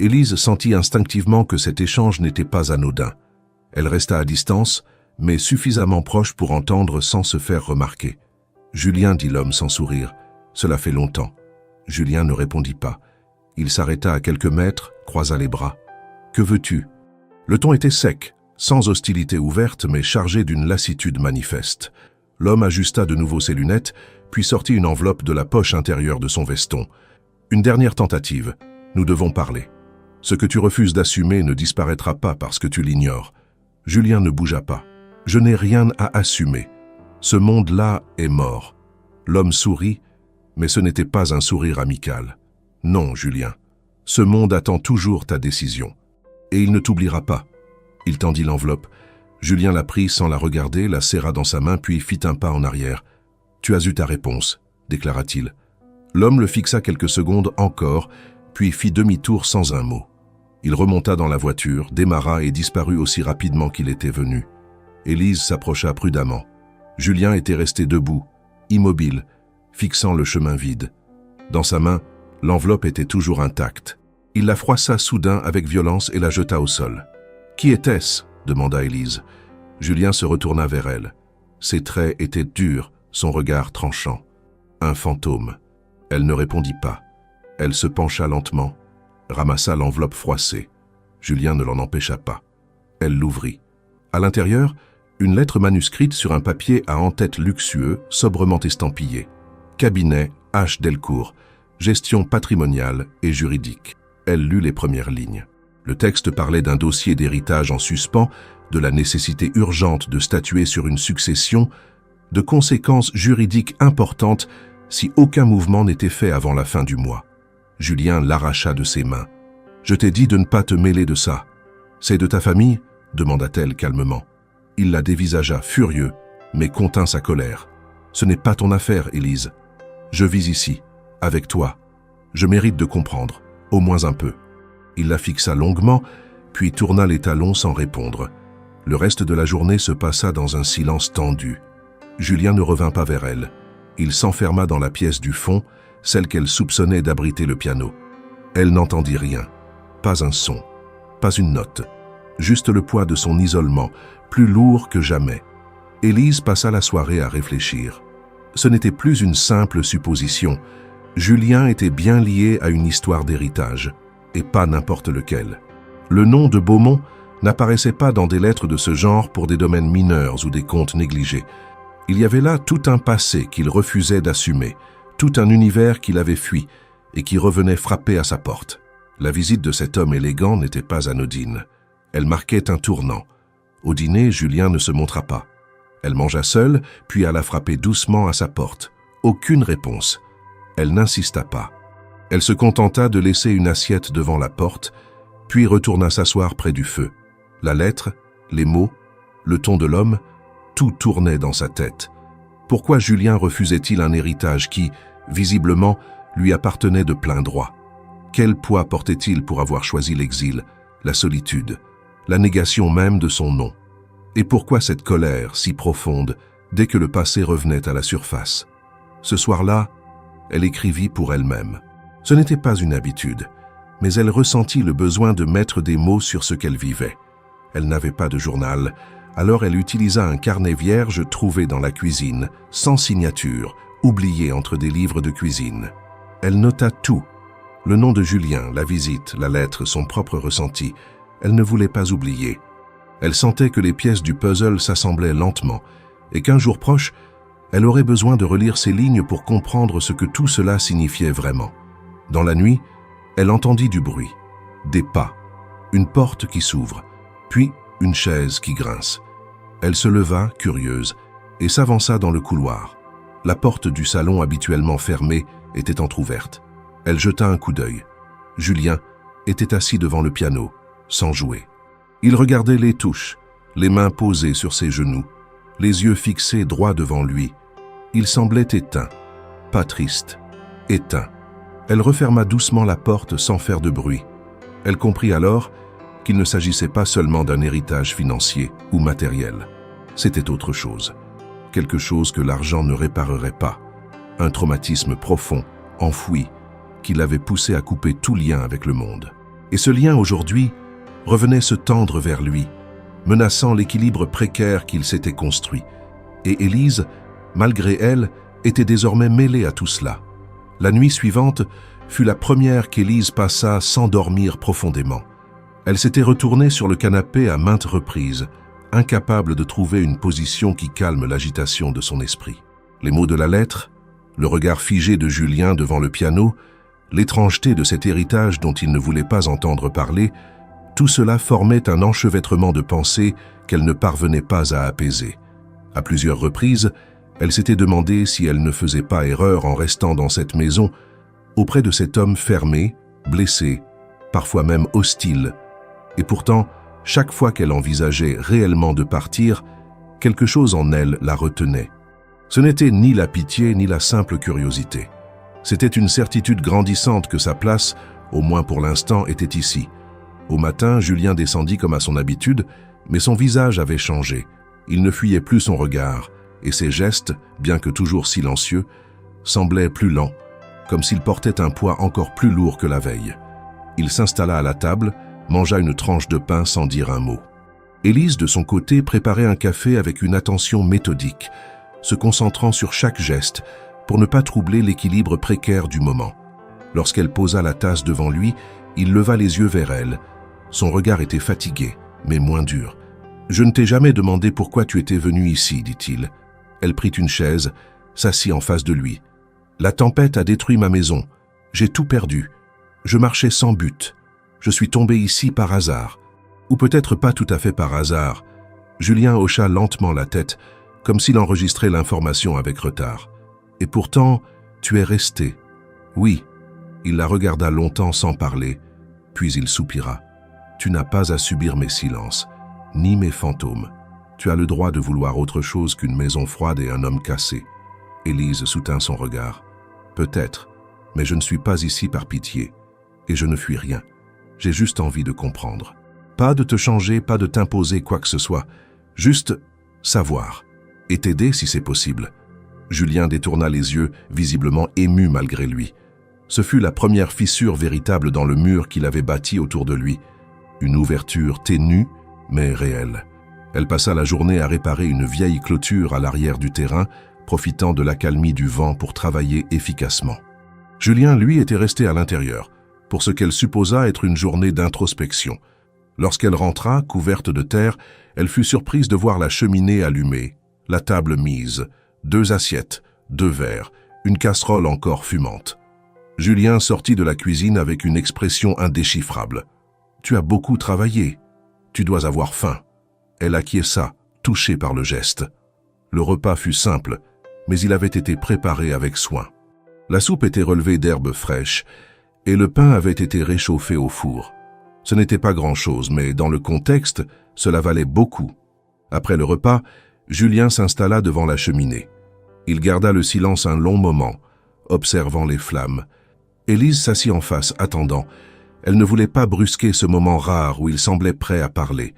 Élise sentit instinctivement que cet échange n'était pas anodin. Elle resta à distance, mais suffisamment proche pour entendre sans se faire remarquer. « Julien, dit l'homme sans sourire, cela fait longtemps. » Julien ne répondit pas. Il s'arrêta à quelques mètres, croisa les bras. « Que veux-tu » Le ton était sec, sans hostilité ouverte, mais chargé d'une lassitude manifeste. L'homme ajusta de nouveau ses lunettes, puis sortit une enveloppe de la poche intérieure de son veston. « Une dernière tentative. Nous devons parler. Ce que tu refuses d'assumer ne disparaîtra pas parce que tu l'ignores. » Julien ne bougea pas. « Je n'ai rien à assumer. Ce monde-là est mort. » L'homme sourit, mais ce n'était pas un sourire amical. « Non, Julien. Ce monde attend toujours ta décision. Et il ne t'oubliera pas. » Il tendit l'enveloppe. Julien la prit sans la regarder, la serra dans sa main, puis fit un pas en arrière. « Tu as eu ta réponse, » déclara-t-il. L'homme le fixa quelques secondes encore, puis fit demi-tour sans un mot. Il remonta dans la voiture, démarra et disparut aussi rapidement qu'il était venu. Élise s'approcha prudemment. Julien était resté debout, immobile, fixant le chemin vide. Dans sa main, l'enveloppe était toujours intacte. Il la froissa soudain avec violence et la jeta au sol. « Qui était-ce » demanda Élise. Julien se retourna vers elle. Ses traits étaient durs, son regard tranchant. Un fantôme. Elle ne répondit pas. Elle se pencha lentement, ramassa l'enveloppe froissée. Julien ne l'en empêcha pas. Elle l'ouvrit. À l'intérieur, une lettre manuscrite sur un papier à en-tête luxueux, sobrement estampillé. Cabinet H. Delcourt, gestion patrimoniale et juridique. Elle lut les premières lignes. Le texte parlait d'un dossier d'héritage en suspens, de la nécessité urgente de statuer sur une succession, de conséquences juridiques importantes si aucun mouvement n'était fait avant la fin du mois. Julien l'arracha de ses mains. « Je t'ai dit de ne pas te mêler de ça. »« C'est de ta famille » demanda-t-elle calmement. Il la dévisagea, furieux, mais contint sa colère. « Ce n'est pas ton affaire, Élise. Je vis ici, avec toi. Je mérite de comprendre, au moins un peu. » Il la fixa longuement, puis tourna les talons sans répondre. Le reste de la journée se passa dans un silence tendu. Julien ne revint pas vers elle. Il s'enferma dans la pièce du fond, celle qu'elle soupçonnait d'abriter le piano. Elle n'entendit rien. Pas un son, pas une note. Juste le poids de son isolement, plus lourd que jamais. Élise passa la soirée à réfléchir. Ce n'était plus une simple supposition. Julien était bien lié à une histoire d'héritage, et pas n'importe lequel. Le nom de Beaumont n'apparaissait pas dans des lettres de ce genre pour des domaines mineurs ou des comptes négligés. Il y avait là tout un passé qu'il refusait d'assumer, tout un univers qu'il avait fui et qui revenait frapper à sa porte. La visite de cet homme élégant n'était pas anodine. Elle marquait un tournant. Au dîner, Julien ne se montra pas. Elle mangea seule, puis alla frapper doucement à sa porte. Aucune réponse. Elle n'insista pas. Elle se contenta de laisser une assiette devant la porte, puis retourna s'asseoir près du feu. La lettre, les mots, le ton de l'homme, tout tournait dans sa tête. Pourquoi Julien refusait-il un héritage qui, visiblement, lui appartenait de plein droit? Quel poids portait-il pour avoir choisi l'exil, la solitude, la négation même de son nom? Et pourquoi cette colère si profonde dès que le passé revenait à la surface? Ce soir-là, elle écrivit pour elle-même. Ce n'était pas une habitude, mais elle ressentit le besoin de mettre des mots sur ce qu'elle vivait. Elle n'avait pas de journal, alors elle utilisa un carnet vierge trouvé dans la cuisine, sans signature, oublié entre des livres de cuisine. Elle nota tout. Le nom de Julien, la visite, la lettre, son propre ressenti. Elle ne voulait pas oublier. Elle sentait que les pièces du puzzle s'assemblaient lentement et qu'un jour proche, elle aurait besoin de relire ces lignes pour comprendre ce que tout cela signifiait vraiment. Dans la nuit, elle entendit du bruit, des pas, une porte qui s'ouvre, puis une chaise qui grince. Elle se leva, curieuse, et s'avança dans le couloir. La porte du salon habituellement fermée était entr'ouverte. Elle jeta un coup d'œil. Julien était assis devant le piano, sans jouer. Il regardait les touches, les mains posées sur ses genoux, les yeux fixés droit devant lui. Il semblait éteint, pas triste, éteint. Elle referma doucement la porte sans faire de bruit. Elle comprit alors qu'il ne s'agissait pas seulement d'un héritage financier ou matériel. C'était autre chose. Quelque chose que l'argent ne réparerait pas. Un traumatisme profond, enfoui, qui l'avait poussé à couper tout lien avec le monde. Et ce lien aujourd'hui revenait se tendre vers lui, menaçant l'équilibre précaire qu'il s'était construit. Et Élise, malgré elle, était désormais mêlée à tout cela. La nuit suivante fut la première qu'Élise passa sans dormir profondément. Elle s'était retournée sur le canapé à maintes reprises, incapable de trouver une position qui calme l'agitation de son esprit. Les mots de la lettre, le regard figé de Julien devant le piano, l'étrangeté de cet héritage dont il ne voulait pas entendre parler, tout cela formait un enchevêtrement de pensées qu'elle ne parvenait pas à apaiser. À plusieurs reprises, elle s'était demandé si elle ne faisait pas erreur en restant dans cette maison, auprès de cet homme fermé, blessé, parfois même hostile. Et pourtant, chaque fois qu'elle envisageait réellement de partir, quelque chose en elle la retenait. Ce n'était ni la pitié ni la simple curiosité. C'était une certitude grandissante que sa place, au moins pour l'instant, était ici. Au matin, Julien descendit comme à son habitude, mais son visage avait changé. Il ne fuyait plus son regard, et ses gestes, bien que toujours silencieux, semblaient plus lents, comme s'il portait un poids encore plus lourd que la veille. Il s'installa à la table, mangea une tranche de pain sans dire un mot. Élise, de son côté, préparait un café avec une attention méthodique, se concentrant sur chaque geste pour ne pas troubler l'équilibre précaire du moment. Lorsqu'elle posa la tasse devant lui, il leva les yeux vers elle. Son regard était fatigué, mais moins dur. « Je ne t'ai jamais demandé pourquoi tu étais venue ici, dit-il. » Elle prit une chaise, s'assit en face de lui. « La tempête a détruit ma maison. J'ai tout perdu. Je marchais sans but. Je suis tombée ici par hasard. Ou peut-être pas tout à fait par hasard. » Julien hocha lentement la tête, comme s'il enregistrait l'information avec retard. « Et pourtant, tu es restée. » « Oui. » Il la regarda longtemps sans parler, puis il soupira. « Tu n'as pas à subir mes silences, ni mes fantômes. Tu as le droit de vouloir autre chose qu'une maison froide et un homme cassé. » Élise soutint son regard. « Peut-être, mais je ne suis pas ici par pitié, et je ne fuis rien. J'ai juste envie de comprendre. Pas de te changer, pas de t'imposer quoi que ce soit, juste savoir, et t'aider si c'est possible. » Julien détourna les yeux, visiblement ému malgré lui. Ce fut la première fissure véritable dans le mur qu'il avait bâti autour de lui. Une ouverture ténue, mais réelle. Elle passa la journée à réparer une vieille clôture à l'arrière du terrain, profitant de l'accalmie du vent pour travailler efficacement. Julien, lui, était resté à l'intérieur, pour ce qu'elle supposa être une journée d'introspection. Lorsqu'elle rentra, couverte de terre, elle fut surprise de voir la cheminée allumée, la table mise, 2 assiettes, 2 verres, une casserole encore fumante. Julien sortit de la cuisine avec une expression indéchiffrable. « Tu as beaucoup travaillé. Tu dois avoir faim. » Elle acquiesça, touchée par le geste. Le repas fut simple, mais il avait été préparé avec soin. La soupe était relevée d'herbes fraîches et le pain avait été réchauffé au four. Ce n'était pas grand-chose, mais dans le contexte, cela valait beaucoup. Après le repas, Julien s'installa devant la cheminée. Il garda le silence un long moment, observant les flammes. Élise s'assit en face, attendant. Elle ne voulait pas brusquer ce moment rare où il semblait prêt à parler.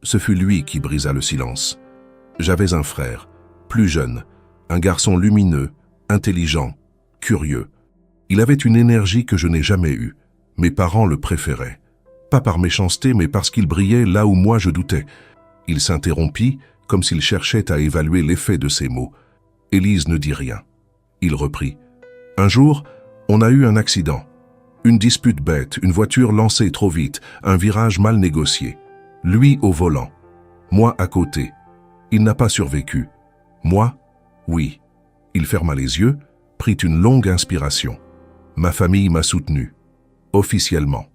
Ce fut lui qui brisa le silence. J'avais un frère, plus jeune, un garçon lumineux, intelligent, curieux. Il avait une énergie que je n'ai jamais eue. Mes parents le préféraient. Pas par méchanceté, mais parce qu'il brillait là où moi je doutais. Il s'interrompit, comme s'il cherchait à évaluer l'effet de ses mots. Élise ne dit rien. Il reprit. Un jour, on a eu un accident. Une dispute bête, une voiture lancée trop vite, un virage mal négocié. Lui au volant, moi à côté. Il n'a pas survécu. Moi, oui. Il ferma les yeux, prit une longue inspiration. Ma famille m'a soutenu, officiellement.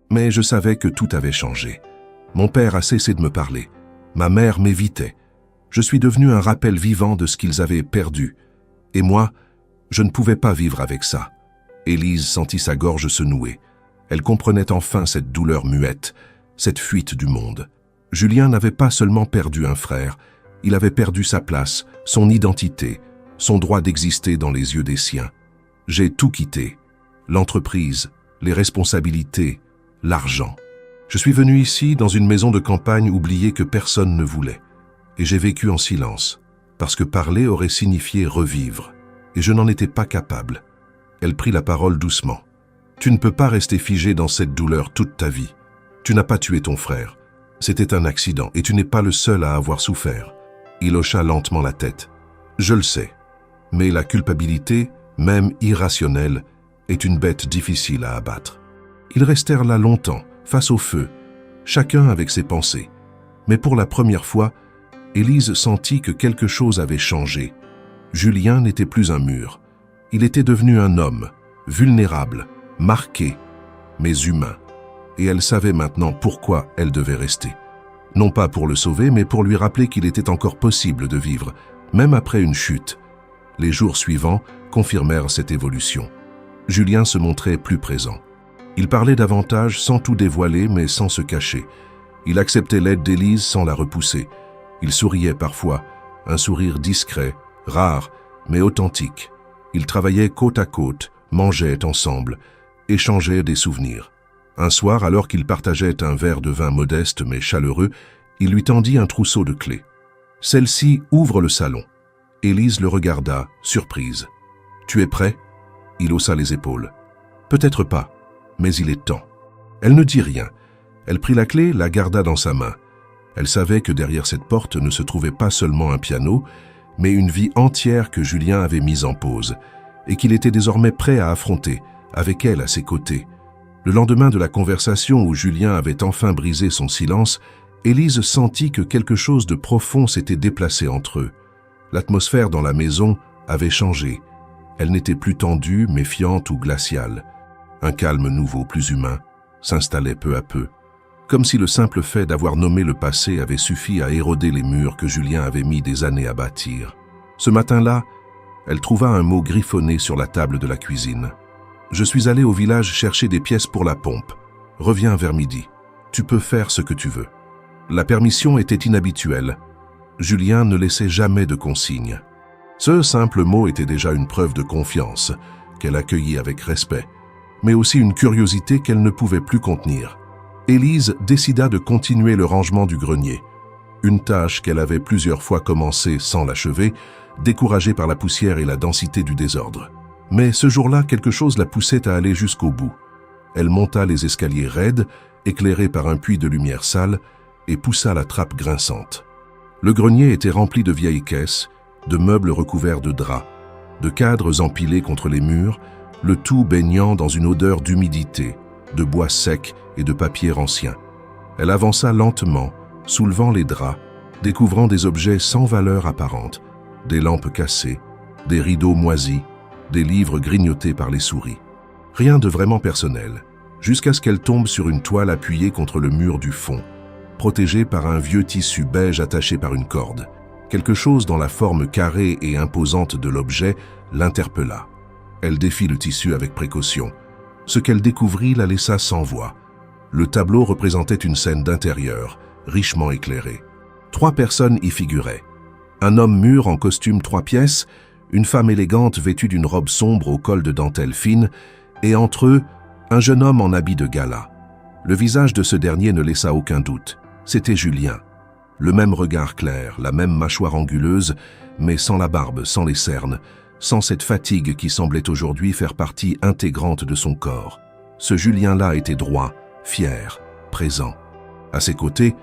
Mais je savais que tout avait changé. Mon père a cessé de me parler. Ma mère m'évitait. Je suis devenu un rappel vivant de ce qu'ils avaient perdu. Et moi, je ne pouvais pas vivre avec ça. Élise sentit sa gorge se nouer. Elle comprenait enfin cette douleur muette, cette fuite du monde. Julien n'avait pas seulement perdu un frère, il avait perdu sa place, son identité, son droit d'exister dans les yeux des siens. J'ai tout quitté. L'entreprise, les responsabilités, l'argent. Je suis venu ici, dans une maison de campagne oubliée que personne ne voulait. Et j'ai vécu en silence, parce que parler aurait signifié revivre. Et je n'en étais pas capable. Elle prit la parole doucement. Tu ne peux pas rester figé dans cette douleur toute ta vie. Tu n'as pas tué ton frère. C'était un accident et tu n'es pas le seul à avoir souffert. Il hocha lentement la tête. Je le sais. Mais la culpabilité, même irrationnelle, est une bête difficile à abattre. Ils restèrent là longtemps, face au feu, chacun avec ses pensées. Mais pour la première fois, Élise sentit que quelque chose avait changé. Julien n'était plus un mur. Il était devenu un homme, vulnérable, marqué, mais humain. Et elle savait maintenant pourquoi elle devait rester. Non pas pour le sauver, mais pour lui rappeler qu'il était encore possible de vivre, même après une chute. Les jours suivants confirmèrent cette évolution. Julien se montrait plus présent. Il parlait davantage sans tout dévoiler, mais sans se cacher. Il acceptait l'aide d'Élise sans la repousser. Il souriait parfois, un sourire discret, rare, mais authentique. Ils travaillaient côte à côte, mangeaient ensemble, échangeaient des souvenirs. Un soir, alors qu'ils partageaient un verre de vin modeste mais chaleureux, il lui tendit un trousseau de clés. Celle-ci ouvre le salon. Élise le regarda, surprise. « Tu es prêt ?» Il haussa les épaules. « Peut-être pas, mais il est temps. » Elle ne dit rien. Elle prit la clé, la garda dans sa main. Elle savait que derrière cette porte ne se trouvait pas seulement un piano, mais une vie entière que Julien avait mise en pause, et qu'il était désormais prêt à affronter, avec elle à ses côtés. Le lendemain de la conversation où Julien avait enfin brisé son silence, Élise sentit que quelque chose de profond s'était déplacé entre eux. L'atmosphère dans la maison avait changé. Elle n'était plus tendue, méfiante ou glaciale. Un calme nouveau, plus humain, s'installait peu à peu, comme si le simple fait d'avoir nommé le passé avait suffi à éroder les murs que Julien avait mis des années à bâtir. Ce matin-là, elle trouva un mot griffonné sur la table de la cuisine. « Je suis allé au village chercher des pièces pour la pompe. Reviens vers midi. Tu peux faire ce que tu veux. » La permission était inhabituelle. Julien ne laissait jamais de consignes. Ce simple mot était déjà une preuve de confiance, qu'elle accueillit avec respect, mais aussi une curiosité qu'elle ne pouvait plus contenir. Élise décida de continuer le rangement du grenier, une tâche qu'elle avait plusieurs fois commencée sans l'achever, découragée par la poussière et la densité du désordre. Mais ce jour-là, quelque chose la poussait à aller jusqu'au bout. Elle monta les escaliers raides, éclairés par un puits de lumière sale, et poussa la trappe grinçante. Le grenier était rempli de vieilles caisses, de meubles recouverts de draps, de cadres empilés contre les murs, le tout baignant dans une odeur d'humidité, de bois sec et de papier ancien. Elle avança lentement, soulevant les draps, découvrant des objets sans valeur apparente, des lampes cassées, des rideaux moisis, des livres grignotés par les souris. Rien de vraiment personnel, jusqu'à ce qu'elle tombe sur une toile appuyée contre le mur du fond, protégée par un vieux tissu beige attaché par une corde. Quelque chose dans la forme carrée et imposante de l'objet l'interpella. Elle défit le tissu avec précaution. Ce qu'elle découvrit la laissa sans voix. Le tableau représentait une scène d'intérieur, richement éclairée. 3 personnes y figuraient. Un homme mûr en costume 3 pièces, une femme élégante vêtue d'une robe sombre au col de dentelle fine, et entre eux, un jeune homme en habit de gala. Le visage de ce dernier ne laissa aucun doute. C'était Julien. Le même regard clair, la même mâchoire anguleuse, mais sans la barbe, sans les cernes, sans cette fatigue qui semblait aujourd'hui faire partie intégrante de son corps. Ce Julien-là était droit, fier, présent. À ses côtés,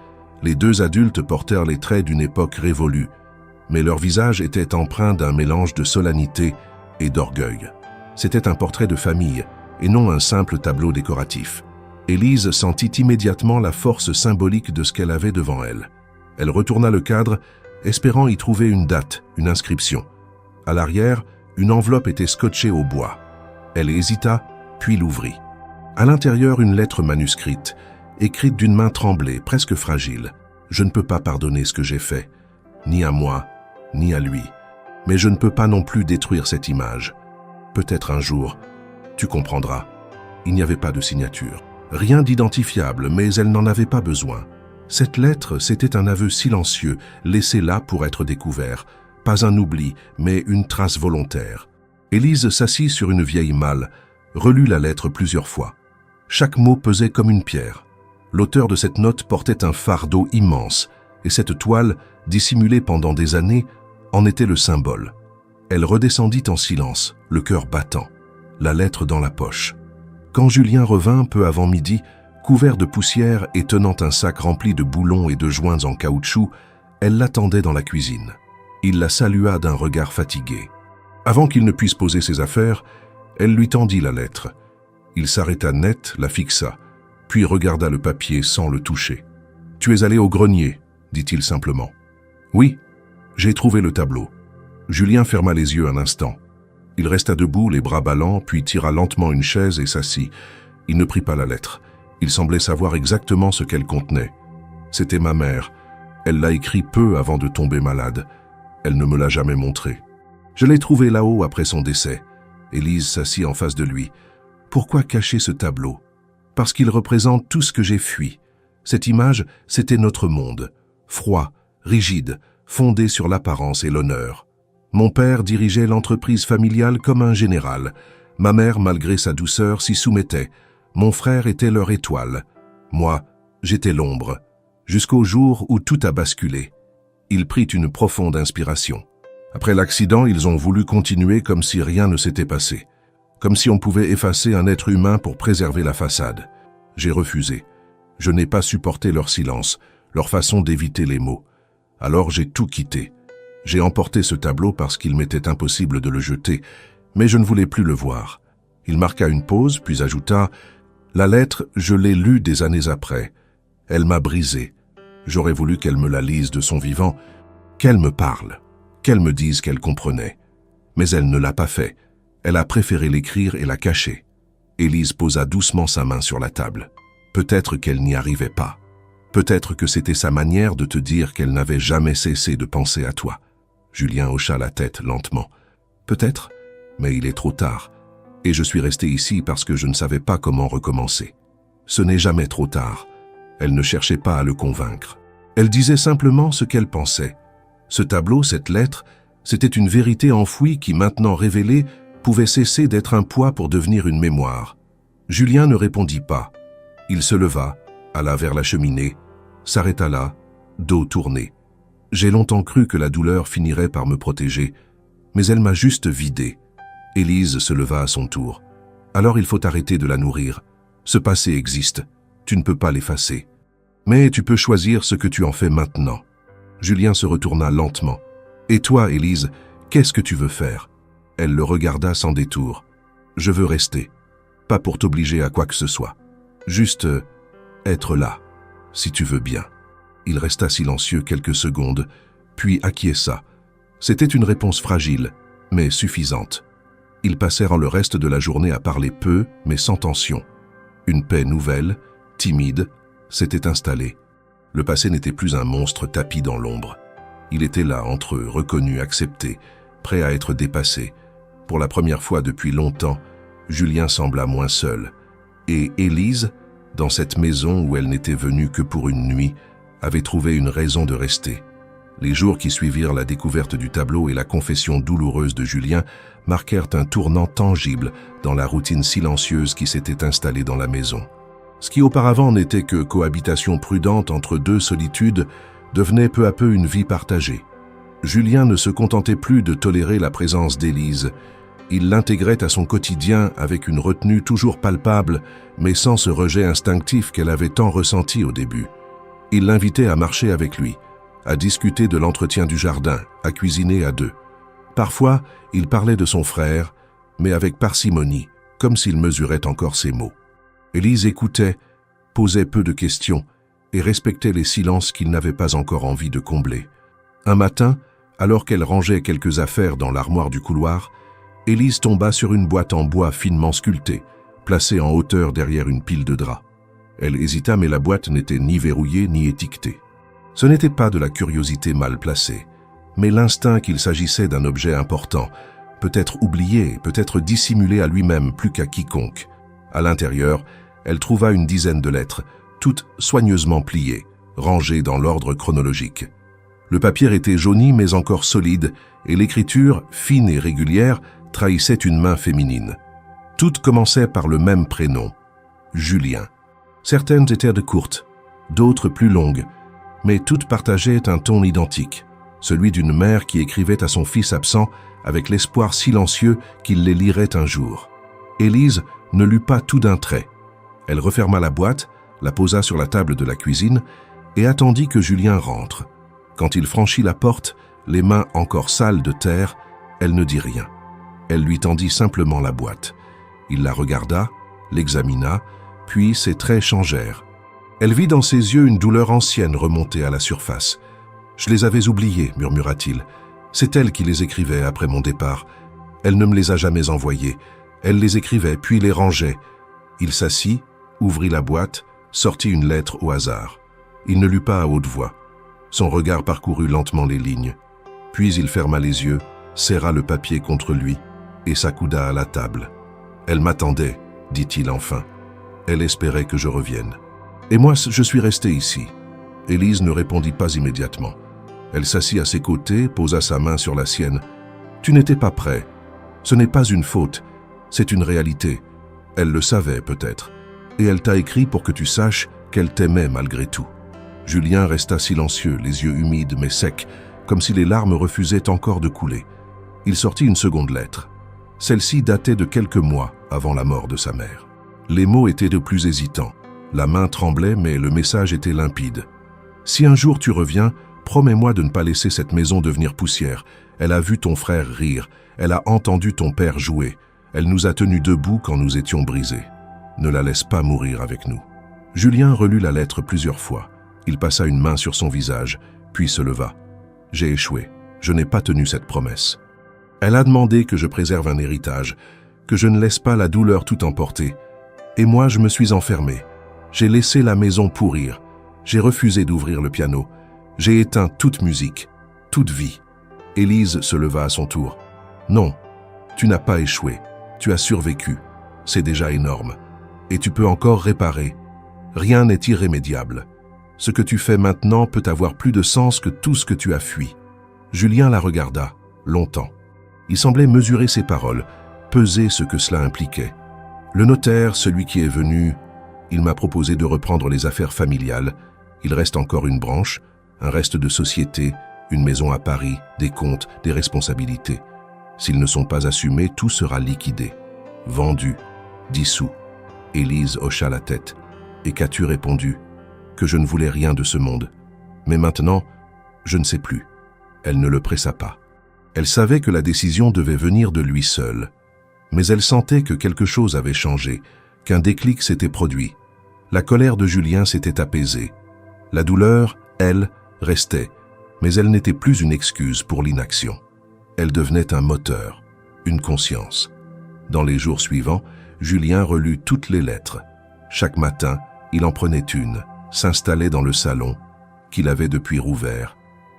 les 2 adultes portèrent les traits d'une époque révolue, mais leur visage était empreint d'un mélange de solennité et d'orgueil. C'était un portrait de famille, et non un simple tableau décoratif. Élise sentit immédiatement la force symbolique de ce qu'elle avait devant elle. Elle retourna le cadre, espérant y trouver une date, une inscription. À l'arrière, une enveloppe était scotchée au bois. Elle hésita, puis l'ouvrit. À l'intérieur, une lettre manuscrite, écrite d'une main tremblée, presque fragile. « Je ne peux pas pardonner ce que j'ai fait, ni à moi, ni à lui. Mais je ne peux pas non plus détruire cette image. Peut-être un jour, tu comprendras. » Il n'y avait pas de signature. Rien d'identifiable, mais elle n'en avait pas besoin. Cette lettre, c'était un aveu silencieux, laissé là pour être découvert. Pas un oubli, mais une trace volontaire. Élise s'assit sur une vieille malle, relut la lettre plusieurs fois. Chaque mot pesait comme une pierre. L'auteur de cette note portait un fardeau immense, et cette toile, dissimulée pendant des années, en était le symbole. Elle redescendit en silence, le cœur battant, la lettre dans la poche. Quand Julien revint peu avant midi, couvert de poussière et tenant un sac rempli de boulons et de joints en caoutchouc, elle l'attendait dans la cuisine. Il la salua d'un regard fatigué. Avant qu'il ne puisse poser ses affaires, elle lui tendit la lettre. Il s'arrêta net, la fixa, puis regarda le papier sans le toucher. « Tu es allé au grenier », dit-il simplement. « Oui, j'ai trouvé le tableau. » Julien ferma les yeux un instant. Il resta debout, les bras ballants, puis tira lentement une chaise et s'assit. Il ne prit pas la lettre. Il semblait savoir exactement ce qu'elle contenait. C'était ma mère. Elle l'a écrit peu avant de tomber malade. Elle ne me l'a jamais montré. Je l'ai trouvé là-haut après son décès. Élise s'assit en face de lui. Pourquoi cacher ce tableau? Parce qu'il représente tout ce que j'ai fui. Cette image, c'était notre monde. Froid, rigide, fondé sur l'apparence et l'honneur. Mon père dirigeait l'entreprise familiale comme un général. Ma mère, malgré sa douceur, s'y soumettait. Mon frère était leur étoile. Moi, j'étais l'ombre. Jusqu'au jour où tout a basculé. Il prit une profonde inspiration. Après l'accident, ils ont voulu continuer comme si rien ne s'était passé. Comme si on pouvait effacer un être humain pour préserver la façade. J'ai refusé. Je n'ai pas supporté leur silence, leur façon d'éviter les mots. Alors j'ai tout quitté. J'ai emporté ce tableau parce qu'il m'était impossible de le jeter, mais je ne voulais plus le voir. Il marqua une pause, puis ajouta « La lettre, je l'ai lue des années après. Elle m'a brisé. J'aurais voulu qu'elle me la lise de son vivant, qu'elle me parle, qu'elle me dise qu'elle comprenait. Mais elle ne l'a pas fait. Elle a préféré l'écrire et la cacher. » Élise posa doucement sa main sur la table. Peut-être qu'elle n'y arrivait pas. Peut-être que c'était sa manière de te dire qu'elle n'avait jamais cessé de penser à toi. Julien hocha la tête lentement. Peut-être, mais il est trop tard. Et je suis resté ici parce que je ne savais pas comment recommencer. Ce n'est jamais trop tard. Elle ne cherchait pas à le convaincre. Elle disait simplement ce qu'elle pensait. Ce tableau, cette lettre, c'était une vérité enfouie qui, maintenant révélée, pouvait cesser d'être un poids pour devenir une mémoire. Julien ne répondit pas. Il se leva, alla vers la cheminée, s'arrêta là, dos tourné. J'ai longtemps cru que la douleur finirait par me protéger, mais elle m'a juste vidé. Élise se leva à son tour. Alors il faut arrêter de la nourrir. Ce passé existe. Tu ne peux pas l'effacer. Mais tu peux choisir ce que tu en fais maintenant. Julien se retourna lentement. Et toi, Élise, qu'est-ce que tu veux faire? Elle le regarda sans détour. Je veux rester. Pas pour t'obliger à quoi que ce soit. Juste être là. si tu veux bien. Il resta silencieux quelques secondes, puis acquiesça. C'était une réponse fragile, mais suffisante. Ils passèrent le reste de la journée à parler peu, mais sans tension. Une paix nouvelle, timide, s'était installée. Le passé n'était plus un monstre tapi dans l'ombre. Il était là, entre eux, reconnu, accepté, prêt à être dépassé. Pour la première fois depuis longtemps, Julien sembla moins seul. Et Élise, dans cette maison où elle n'était venue que pour une nuit, avait trouvé une raison de rester. Les jours qui suivirent la découverte du tableau et la confession douloureuse de Julien marquèrent un tournant tangible dans la routine silencieuse qui s'était installée dans la maison. Ce qui auparavant n'était que cohabitation prudente entre deux solitudes devenait peu à peu une vie partagée. Julien ne se contentait plus de tolérer la présence d'Élise. Il l'intégrait à son quotidien avec une retenue toujours palpable, mais sans ce rejet instinctif qu'elle avait tant ressenti au début. Il l'invitait à marcher avec lui, à discuter de l'entretien du jardin, à cuisiner à deux. Parfois, il parlait de son frère, mais avec parcimonie, comme s'il mesurait encore ses mots. Élise écoutait, posait peu de questions et respectait les silences qu'il n'avait pas encore envie de combler. Un matin, alors qu'elle rangeait quelques affaires dans l'armoire du couloir, Élise tomba sur une boîte en bois finement sculptée, placée en hauteur derrière une pile de draps. Elle hésita, mais la boîte n'était ni verrouillée ni étiquetée. Ce n'était pas de la curiosité mal placée, mais l'instinct qu'il s'agissait d'un objet important, peut-être oublié, peut-être dissimulé à lui-même plus qu'à quiconque. À l'intérieur, elle trouva une dizaine de lettres, toutes soigneusement pliées, rangées dans l'ordre chronologique. Le papier était jauni mais encore solide, et l'écriture, fine et régulière, trahissait une main féminine. Toutes commençaient par le même prénom, Julien. Certaines étaient de courtes, d'autres plus longues, mais toutes partageaient un ton identique, celui d'une mère qui écrivait à son fils absent avec l'espoir silencieux qu'il les lirait un jour. Élise ne lut pas tout d'un trait. Elle referma la boîte, la posa sur la table de la cuisine et attendit que Julien rentre. Quand il franchit la porte, les mains encore sales de terre, elle ne dit rien. Elle lui tendit simplement la boîte. Il la regarda, l'examina, puis ses traits changèrent. Elle vit dans ses yeux une douleur ancienne remonter à la surface. « Je les avais oubliés », murmura-t-il. « C'est elle qui les écrivait après mon départ. Elle ne me les a jamais envoyés. Elle les écrivait, puis les rangeait. » Il s'assit, ouvrit la boîte, sortit une lettre au hasard. Il ne lut pas à haute voix. Son regard parcourut lentement les lignes. Puis il ferma les yeux, serra le papier contre lui et s'accouda à la table. « Elle m'attendait, dit-il enfin. Elle espérait que je revienne. Et moi, je suis resté ici. » Élise ne répondit pas immédiatement. Elle s'assit à ses côtés, posa sa main sur la sienne. « Tu n'étais pas prêt. Ce n'est pas une faute, c'est une réalité. Elle le savait peut-être. Et elle t'a écrit pour que tu saches qu'elle t'aimait malgré tout. » Julien resta silencieux, les yeux humides mais secs, comme si les larmes refusaient encore de couler. Il sortit une seconde lettre. Celle-ci datait de quelques mois avant la mort de sa mère. Les mots étaient de plus hésitants. La main tremblait, mais le message était limpide. « Si un jour tu reviens, promets-moi de ne pas laisser cette maison devenir poussière. Elle a vu ton frère rire, elle a entendu ton père jouer. Elle nous a tenus debout quand nous étions brisés. Ne la laisse pas mourir avec nous. » Julien relut la lettre plusieurs fois. Il passa une main sur son visage, puis se leva. « J'ai échoué. Je n'ai pas tenu cette promesse. Elle a demandé que je préserve un héritage, que je ne laisse pas la douleur tout emporter. Et moi, je me suis enfermé. J'ai laissé la maison pourrir. J'ai refusé d'ouvrir le piano. J'ai éteint toute musique, toute vie. » Élise se leva à son tour. « Non, tu n'as pas échoué. Tu as survécu. C'est déjà énorme. Et tu peux encore réparer. Rien n'est irrémédiable. Ce que tu fais maintenant peut avoir plus de sens que tout ce que tu as fui. » Julien la regarda, longtemps. Il semblait mesurer ses paroles, peser ce que cela impliquait. Le notaire, celui qui est venu, il m'a proposé de reprendre les affaires familiales. Il reste encore une branche, un reste de société, une maison à Paris, des comptes, des responsabilités. S'ils ne sont pas assumés, tout sera liquidé, vendu, dissous. Élise hocha la tête. « Et qu'as-tu répondu ? Que je ne voulais rien de ce monde. Mais maintenant, je ne sais plus. » Elle ne le pressa pas. Elle savait que la décision devait venir de lui seul. Mais elle sentait que quelque chose avait changé, qu'un déclic s'était produit. La colère de Julien s'était apaisée. La douleur, elle, restait, mais elle n'était plus une excuse pour l'inaction. Elle devenait un moteur, une conscience. Dans les jours suivants, Julien relut toutes les lettres. Chaque matin, il en prenait une, s'installait dans le salon, qu'il avait depuis rouvert,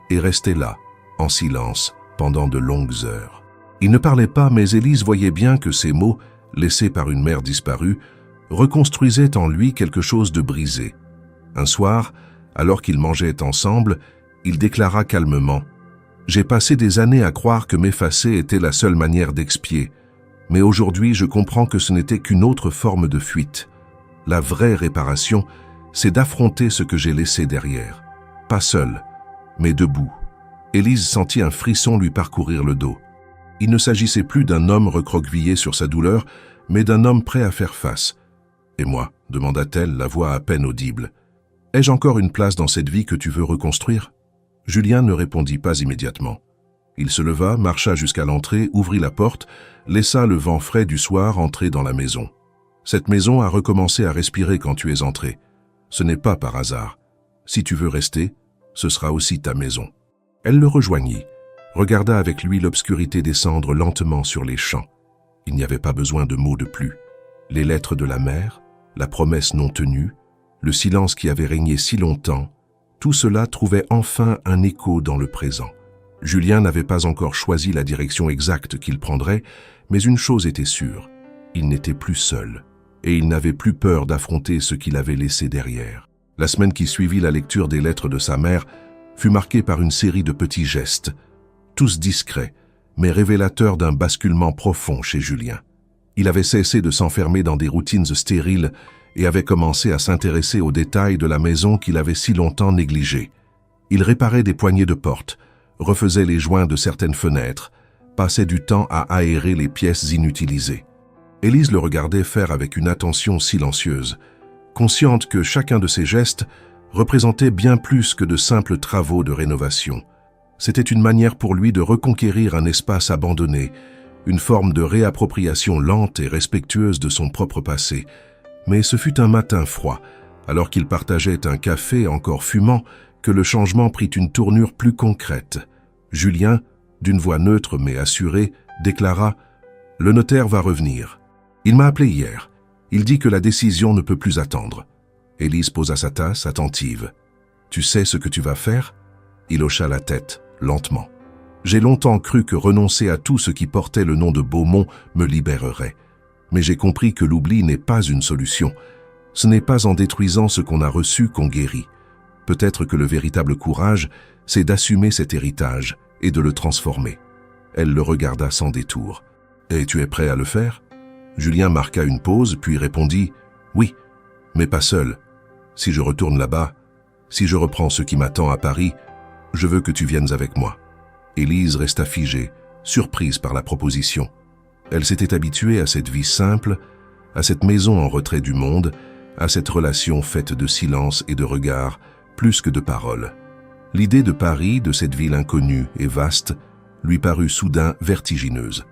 et restait là, en silence, pendant de longues heures. Il ne parlait pas, mais Élise voyait bien que ces mots, laissés par une mère disparue, reconstruisaient en lui quelque chose de brisé. Un soir, alors qu'ils mangeaient ensemble, il déclara calmement « J'ai passé des années à croire que m'effacer était la seule manière d'expier, mais aujourd'hui je comprends que ce n'était qu'une autre forme de fuite. La vraie réparation, c'est d'affronter ce que j'ai laissé derrière. Pas seul, mais debout. » Élise sentit un frisson lui parcourir le dos. Il ne s'agissait plus d'un homme recroquevillé sur sa douleur, mais d'un homme prêt à faire face. « Et moi ?» demanda-t-elle, la voix à peine audible. « Ai-je encore une place dans cette vie que tu veux reconstruire ?» Julien ne répondit pas immédiatement. Il se leva, marcha jusqu'à l'entrée, ouvrit la porte, laissa le vent frais du soir entrer dans la maison. « Cette maison a recommencé à respirer quand tu es entré. Ce n'est pas par hasard. Si tu veux rester, ce sera aussi ta maison. » Elle le rejoignit, regarda avec lui l'obscurité descendre lentement sur les champs. Il n'y avait pas besoin de mots de plus. Les lettres de la mère, la promesse non tenue, le silence qui avait régné si longtemps, tout cela trouvait enfin un écho dans le présent. Julien n'avait pas encore choisi la direction exacte qu'il prendrait, mais une chose était sûre, il n'était plus seul, et il n'avait plus peur d'affronter ce qu'il avait laissé derrière. La semaine qui suivit la lecture des lettres de sa mère fut marquée par une série de petits gestes, tous discrets, mais révélateurs d'un basculement profond chez Julien. Il avait cessé de s'enfermer dans des routines stériles et avait commencé à s'intéresser aux détails de la maison qu'il avait si longtemps négligée. Il réparait des poignées de porte, refaisait les joints de certaines fenêtres, passait du temps à aérer les pièces inutilisées. Élise le regardait faire avec une attention silencieuse, consciente que chacun de ses gestes représentait bien plus que de simples travaux de rénovation. C'était une manière pour lui de reconquérir un espace abandonné, une forme de réappropriation lente et respectueuse de son propre passé. Mais ce fut un matin froid, alors qu'il partageait un café encore fumant, que le changement prit une tournure plus concrète. Julien, d'une voix neutre mais assurée, déclara « Le notaire va revenir. Il m'a appelé hier. Il dit que la décision ne peut plus attendre. » Élise posa sa tasse, attentive. « Tu sais ce que tu vas faire ?» Il hocha la tête, lentement. « J'ai longtemps cru que renoncer à tout ce qui portait le nom de Beaumont me libérerait. Mais j'ai compris que l'oubli n'est pas une solution. Ce n'est pas en détruisant ce qu'on a reçu qu'on guérit. Peut-être que le véritable courage, c'est d'assumer cet héritage et de le transformer. » Elle le regarda sans détour. « Et tu es prêt à le faire ?» Julien marqua une pause, puis répondit « Oui, mais pas seul. Si je retourne là-bas, si je reprends ce qui m'attend à Paris, je veux que tu viennes avec moi. » Élise resta figée, surprise par la proposition. Elle s'était habituée à cette vie simple, à cette maison en retrait du monde, à cette relation faite de silence et de regards, plus que de paroles. L'idée de Paris, de cette ville inconnue et vaste, lui parut soudain vertigineuse.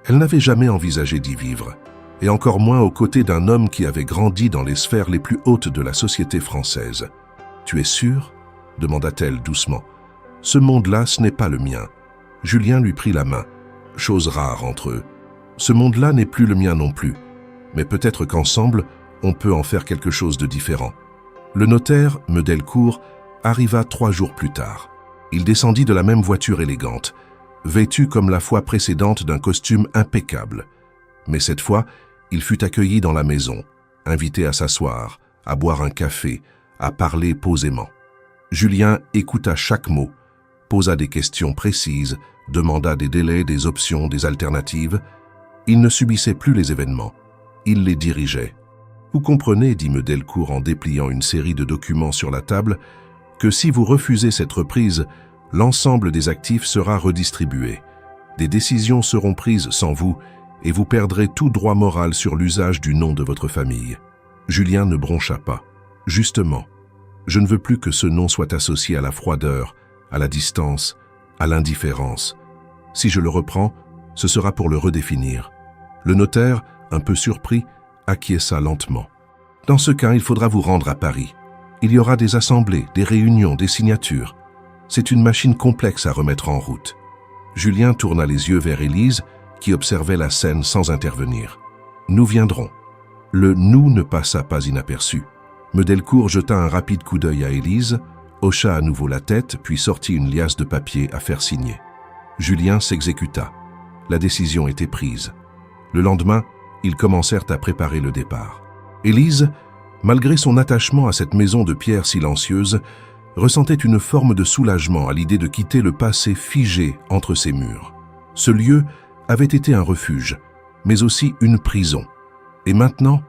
Elle n'avait jamais envisagé d'y vivre, et encore moins aux côtés d'un homme qui avait grandi dans les sphères les plus hautes de la société française. « Tu es sûr ?» demanda-t-elle doucement. « Ce monde-là, ce n'est pas le mien. » Julien lui prit la main, chose rare entre eux. « Ce monde-là n'est plus le mien non plus, mais peut-être qu'ensemble, on peut en faire quelque chose de différent. » Le notaire, Medelcourt, arriva 3 jours plus tard. Il descendit de la même voiture élégante, vêtu comme la fois précédente d'un costume impeccable. Mais cette fois, il fut accueilli dans la maison, invité à s'asseoir, à boire un café, à parler posément. Julien écouta chaque mot, posa des questions précises, demanda des délais, des options, des alternatives. Il ne subissait plus les événements, il les dirigeait. « Vous comprenez, dit Medelcourt en dépliant une série de documents sur la table, que si vous refusez cette reprise, l'ensemble des actifs sera redistribué. Des décisions seront prises sans vous et vous perdrez tout droit moral sur l'usage du nom de votre famille. » Julien ne broncha pas. « Justement, je ne veux plus que ce nom soit associé à la froideur, à la distance, à l'indifférence. Si je le reprends, ce sera pour le redéfinir. » Le notaire, un peu surpris, acquiesça lentement. « Dans ce cas, il faudra vous rendre à Paris. Il y aura des assemblées, des réunions, des signatures. C'est une machine complexe à remettre en route. Julien tourna les yeux vers Élise, qui observait la scène sans intervenir. Nous viendrons. Le « nous » ne passa pas inaperçu. Medelcourt jeta un rapide coup d'œil à Élise, hocha à nouveau la tête, puis sortit une liasse de papier à faire signer. Julien s'exécuta. La décision était prise. Le lendemain, ils commencèrent à préparer le départ. Élise, malgré son attachement à cette maison de pierre silencieuse, ressentait une forme de soulagement à l'idée de quitter le passé figé entre ses murs. Ce lieu avait été un refuge, mais aussi une prison. Et maintenant,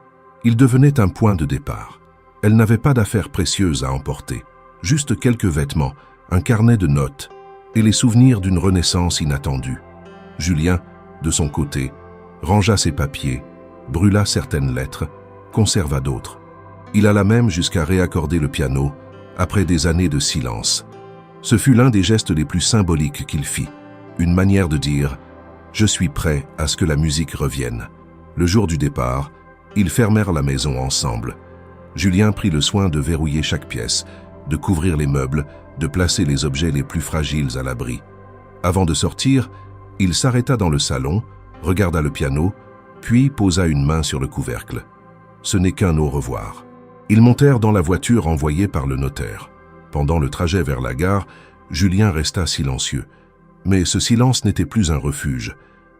il devenait un point de départ. Elle n'avait pas d'affaires précieuses à emporter, juste quelques vêtements, un carnet de notes et les souvenirs d'une renaissance inattendue. Julien, de son côté, rangea ses papiers, brûla certaines lettres, conserva d'autres. Il alla même jusqu'à réaccorder le piano, après des années de silence. Ce fut l'un des gestes les plus symboliques qu'il fit, une manière de dire « Je suis prêt à ce que la musique revienne ». Le jour du départ, ils fermèrent la maison ensemble. Julien prit le soin de verrouiller chaque pièce, de couvrir les meubles, de placer les objets les plus fragiles à l'abri. Avant de sortir, il s'arrêta dans le salon, regarda le piano, puis posa une main sur le couvercle. Ce n'est qu'un au revoir. Ils montèrent dans la voiture envoyée par le notaire. Pendant le trajet vers la gare, Julien resta silencieux. Mais ce silence n'était plus un refuge.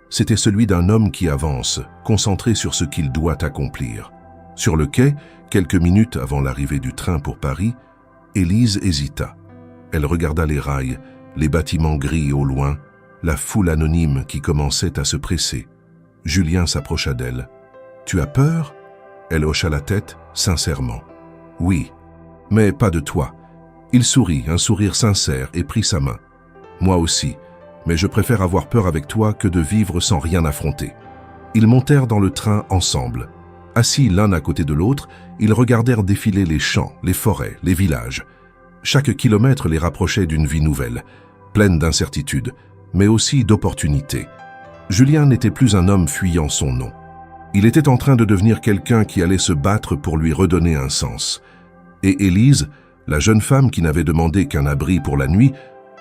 C'était celui d'un homme qui avance, concentré sur ce qu'il doit accomplir. Sur le quai, quelques minutes avant l'arrivée du train pour Paris, Élise hésita. Elle regarda les rails, les bâtiments gris au loin, la foule anonyme qui commençait à se presser. Julien s'approcha d'elle. « Tu as peur ?» Elle hocha la tête, sincèrement. « Oui, mais pas de toi. » Il sourit, un sourire sincère, et prit sa main. « Moi aussi, mais je préfère avoir peur avec toi que de vivre sans rien affronter. » Ils montèrent dans le train ensemble. Assis l'un à côté de l'autre, ils regardèrent défiler les champs, les forêts, les villages. Chaque kilomètre les rapprochait d'une vie nouvelle, pleine d'incertitudes, mais aussi d'opportunités. Julien n'était plus un homme fuyant son nom. Il était en train de devenir quelqu'un qui allait se battre pour lui redonner un sens. Et Élise, la jeune femme qui n'avait demandé qu'un abri pour la nuit,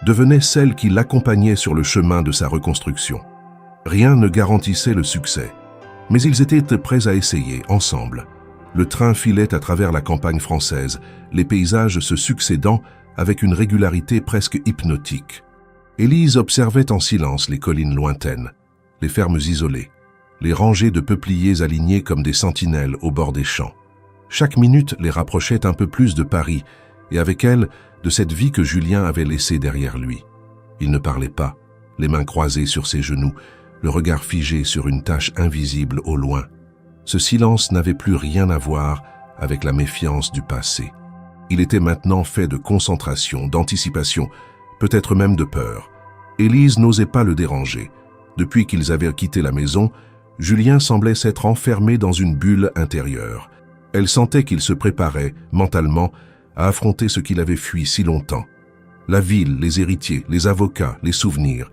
devenait celle qui l'accompagnait sur le chemin de sa reconstruction. Rien ne garantissait le succès, mais ils étaient prêts à essayer, ensemble. Le train filait à travers la campagne française, les paysages se succédant avec une régularité presque hypnotique. Élise observait en silence les collines lointaines, les fermes isolées, les rangées de peupliers alignés comme des sentinelles au bord des champs. Chaque minute les rapprochait un peu plus de Paris, et avec elle, de cette vie que Julien avait laissée derrière lui. Il ne parlait pas, les mains croisées sur ses genoux, le regard figé sur une tache invisible au loin. Ce silence n'avait plus rien à voir avec la méfiance du passé. Il était maintenant fait de concentration, d'anticipation, peut-être même de peur. Élise n'osait pas le déranger. Depuis qu'ils avaient quitté la maison, Julien semblait s'être enfermé dans une bulle intérieure. Elle sentait qu'il se préparait, mentalement, à affronter ce qu'il avait fui si longtemps. La ville, les héritiers, les avocats, les souvenirs.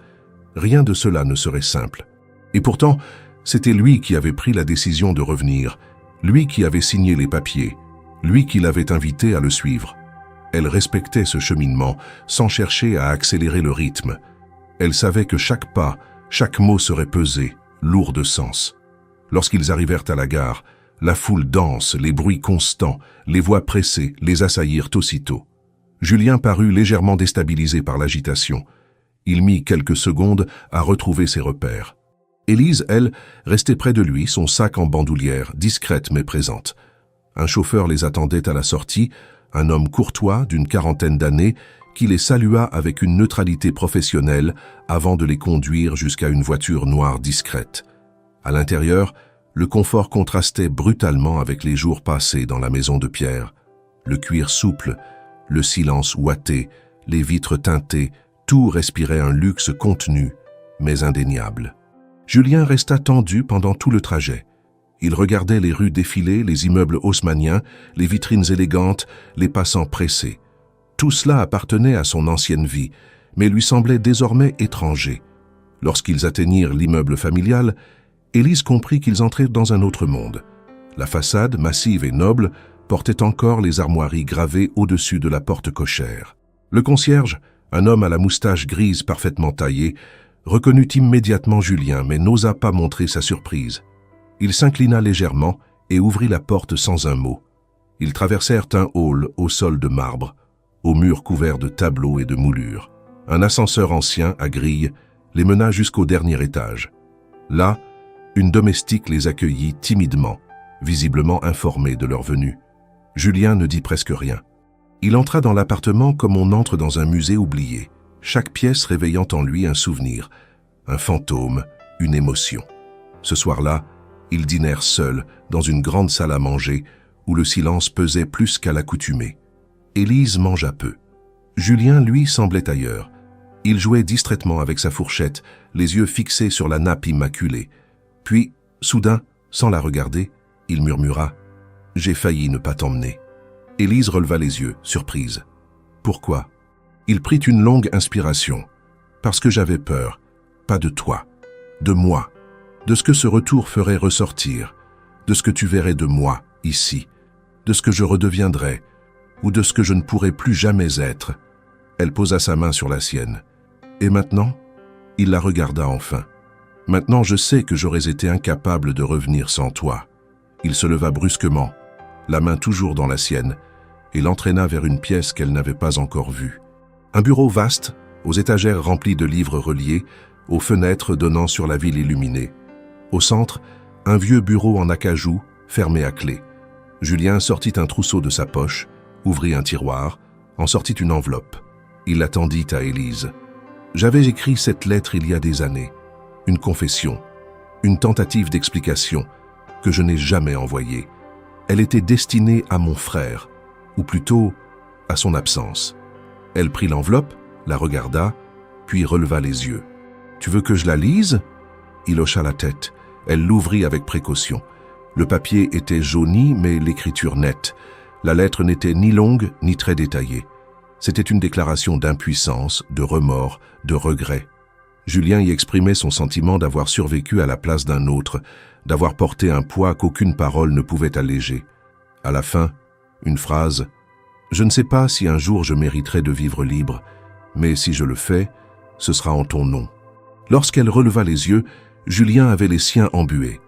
Rien de cela ne serait simple. Et pourtant, c'était lui qui avait pris la décision de revenir, lui qui avait signé les papiers, lui qui l'avait invité à le suivre. Elle respectait ce cheminement, sans chercher à accélérer le rythme. Elle savait que chaque pas, chaque mot serait pesé, lourd de sens. Lorsqu'ils arrivèrent à la gare, la foule dense, les bruits constants, les voix pressées les assaillirent aussitôt. Julien parut légèrement déstabilisé par l'agitation. Il mit quelques secondes à retrouver ses repères. Élise, elle, restait près de lui, son sac en bandoulière, discrète mais présente. Un chauffeur les attendait à la sortie, un homme courtois d'une quarantaine d'années qui les salua avec une neutralité professionnelle avant de les conduire jusqu'à une voiture noire discrète. À l'intérieur, le confort contrastait brutalement avec les jours passés dans la maison de pierre. Le cuir souple, le silence ouaté, les vitres teintées, tout respirait un luxe contenu, mais indéniable. Julien resta tendu pendant tout le trajet. Il regardait les rues défiler, les immeubles haussmanniens, les vitrines élégantes, les passants pressés. Tout cela appartenait à son ancienne vie, mais lui semblait désormais étranger. Lorsqu'ils atteignirent l'immeuble familial, Élise comprit qu'ils entraient dans un autre monde. La façade, massive et noble, portait encore les armoiries gravées au-dessus de la porte cochère. Le concierge, un homme à la moustache grise parfaitement taillée, reconnut immédiatement Julien mais n'osa pas montrer sa surprise. Il s'inclina légèrement et ouvrit la porte sans un mot. Ils traversèrent un hall au sol de marbre, aux murs couverts de tableaux et de moulures. Un ascenseur ancien, à grille, les mena jusqu'au dernier étage. Là, une domestique les accueillit timidement, visiblement informée de leur venue. Julien ne dit presque rien. Il entra dans l'appartement comme on entre dans un musée oublié, chaque pièce réveillant en lui un souvenir, un fantôme, une émotion. Ce soir-là, ils dînèrent seuls dans une grande salle à manger où le silence pesait plus qu'à l'accoutumée. Élise mangea peu. Julien, lui, semblait ailleurs. Il jouait distraitement avec sa fourchette, les yeux fixés sur la nappe immaculée. Puis, soudain, sans la regarder, il murmura « J'ai failli ne pas t'emmener ». Élise releva les yeux, surprise. « Pourquoi ?» Il prit une longue inspiration. « Parce que j'avais peur, pas de toi, de moi, de ce que ce retour ferait ressortir, de ce que tu verrais de moi, ici, de ce que je redeviendrais, ou de ce que je ne pourrais plus jamais être. » Elle posa sa main sur la sienne. « Et maintenant ?» Il la regarda enfin. « Maintenant, je sais que j'aurais été incapable de revenir sans toi. » Il se leva brusquement, la main toujours dans la sienne, et l'entraîna vers une pièce qu'elle n'avait pas encore vue. Un bureau vaste, aux étagères remplies de livres reliés, aux fenêtres donnant sur la ville illuminée. Au centre, un vieux bureau en acajou, fermé à clé. Julien sortit un trousseau de sa poche, ouvrit un tiroir, en sortit une enveloppe. Il la tendit à Élise. « J'avais écrit cette lettre il y a des années. Une confession, une tentative d'explication que je n'ai jamais envoyée. Elle était destinée à mon frère, ou plutôt à son absence. » Elle prit l'enveloppe, la regarda, puis releva les yeux. « Tu veux que je la lise ?» Il hocha la tête. Elle l'ouvrit avec précaution. Le papier était jauni, mais l'écriture nette. La lettre n'était ni longue, ni très détaillée. C'était une déclaration d'impuissance, de remords, de regret. Julien y exprimait son sentiment d'avoir survécu à la place d'un autre, d'avoir porté un poids qu'aucune parole ne pouvait alléger. À la fin, une phrase « Je ne sais pas si un jour je mériterai de vivre libre, mais si je le fais, ce sera en ton nom. » Lorsqu'elle releva les yeux, Julien avait les siens embués.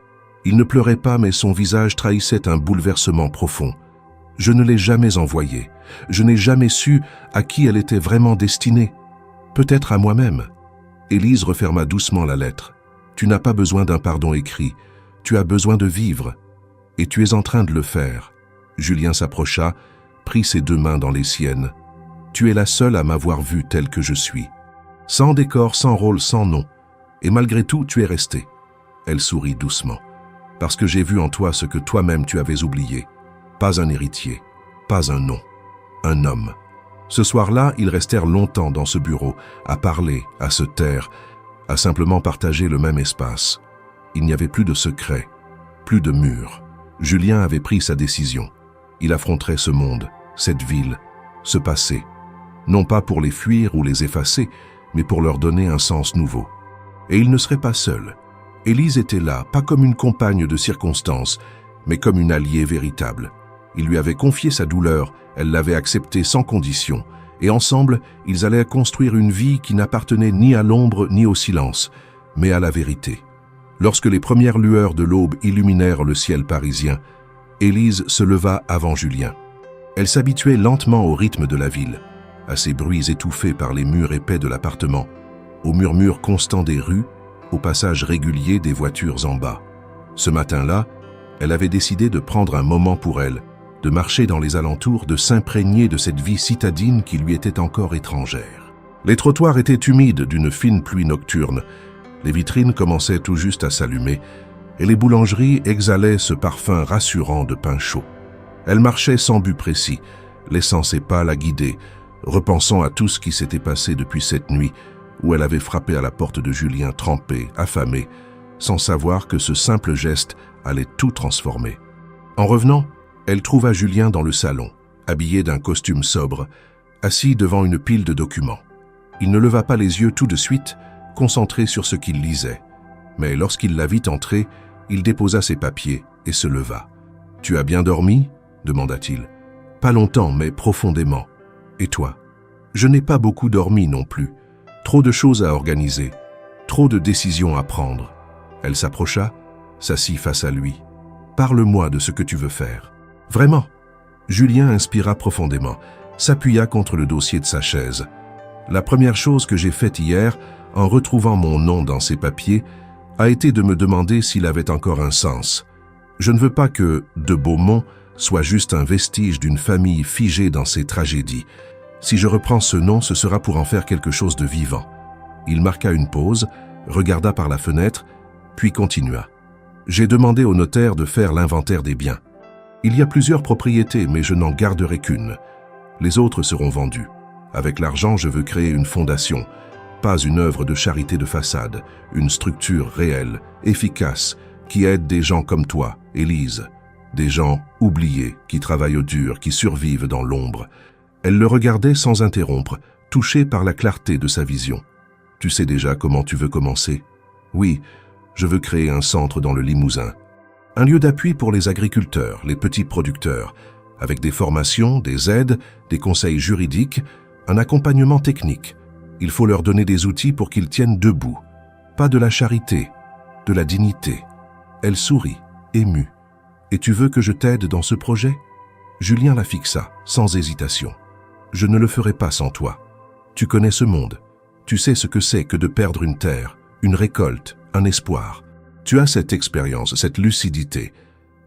Il ne pleurait pas, mais son visage trahissait un bouleversement profond. « Je ne l'ai jamais envoyée. Je n'ai jamais su à qui elle était vraiment destinée. Peut-être à moi-même. » Élise referma doucement la lettre. « Tu n'as pas besoin d'un pardon écrit. Tu as besoin de vivre. Et tu es en train de le faire. » Julien s'approcha, prit ses deux mains dans les siennes. « Tu es la seule à m'avoir vu tel que je suis. Sans décor, sans rôle, sans nom. Et malgré tout, tu es restée. » Elle sourit doucement. « Parce que j'ai vu en toi ce que toi-même tu avais oublié. Pas un héritier, pas un nom, un homme. » Ce soir-là, ils restèrent longtemps dans ce bureau, à parler, à se taire, à simplement partager le même espace. Il n'y avait plus de secrets, plus de murs. Julien avait pris sa décision. Il affronterait ce monde, cette ville, ce passé. Non pas pour les fuir ou les effacer, mais pour leur donner un sens nouveau. Et il ne serait pas seul. Élise était là, pas comme une compagne de circonstance, mais comme une alliée véritable. Il lui avait confié sa douleur, elle l'avait acceptée sans condition, et ensemble, ils allaient construire une vie qui n'appartenait ni à l'ombre ni au silence, mais à la vérité. Lorsque les premières lueurs de l'aube illuminèrent le ciel parisien, Élise se leva avant Julien. Elle s'habituait lentement au rythme de la ville, à ces bruits étouffés par les murs épais de l'appartement, au murmure constant des rues, au passage régulier des voitures en bas. Ce matin-là, elle avait décidé de prendre un moment pour elle, de marcher dans les alentours, de s'imprégner de cette vie citadine qui lui était encore étrangère. Les trottoirs étaient humides d'une fine pluie nocturne, les vitrines commençaient tout juste à s'allumer, et les boulangeries exhalaient ce parfum rassurant de pain chaud. Elle marchait sans but précis, laissant ses pas la guider, repensant à tout ce qui s'était passé depuis cette nuit, où elle avait frappé à la porte de Julien trempé, affamé, sans savoir que ce simple geste allait tout transformer. En revenant, elle trouva Julien dans le salon, habillé d'un costume sobre, assis devant une pile de documents. Il ne leva pas les yeux tout de suite, concentré sur ce qu'il lisait. Mais lorsqu'il la vit entrer, il déposa ses papiers et se leva. « Tu as bien dormi ?» demanda-t-il. Pas longtemps, mais profondément. Et toi? Je n'ai pas beaucoup dormi non plus. Trop de choses à organiser, trop de décisions à prendre. Elle s'approcha, s'assit face à lui. Parle-moi de ce que tu veux faire. Vraiment? Julien inspira profondément, s'appuya contre le dossier de sa chaise. La première chose que j'ai faite hier, en retrouvant mon nom dans ces papiers, a été de me demander s'il avait encore un sens. Je ne veux pas que de Beaumont soit juste un vestige d'une famille figée dans ses tragédies. Si je reprends ce nom, ce sera pour en faire quelque chose de vivant. Il marqua une pause, regarda par la fenêtre, puis continua. J'ai demandé au notaire de faire l'inventaire des biens. Il y a plusieurs propriétés, mais je n'en garderai qu'une. Les autres seront vendues. Avec l'argent, je veux créer une fondation, pas une œuvre de charité de façade, une structure réelle, efficace, qui aide des gens comme toi, Élise, des gens oubliés, qui travaillent au dur, qui survivent dans l'ombre. Elle le regardait sans interrompre, touchée par la clarté de sa vision. Tu sais déjà comment tu veux commencer? Oui, je veux créer un centre dans le Limousin. Un lieu d'appui pour les agriculteurs, les petits producteurs, avec des formations, des aides, des conseils juridiques, un accompagnement technique. Il faut leur donner des outils pour qu'ils tiennent debout. Pas de la charité, de la dignité. Elle sourit, émue. Et tu veux que je t'aide dans ce projet? Julien la fixa, sans hésitation. Je ne le ferai pas sans toi. Tu connais ce monde. Tu sais ce que c'est que de perdre une terre, une récolte, un espoir. Tu as cette expérience, cette lucidité,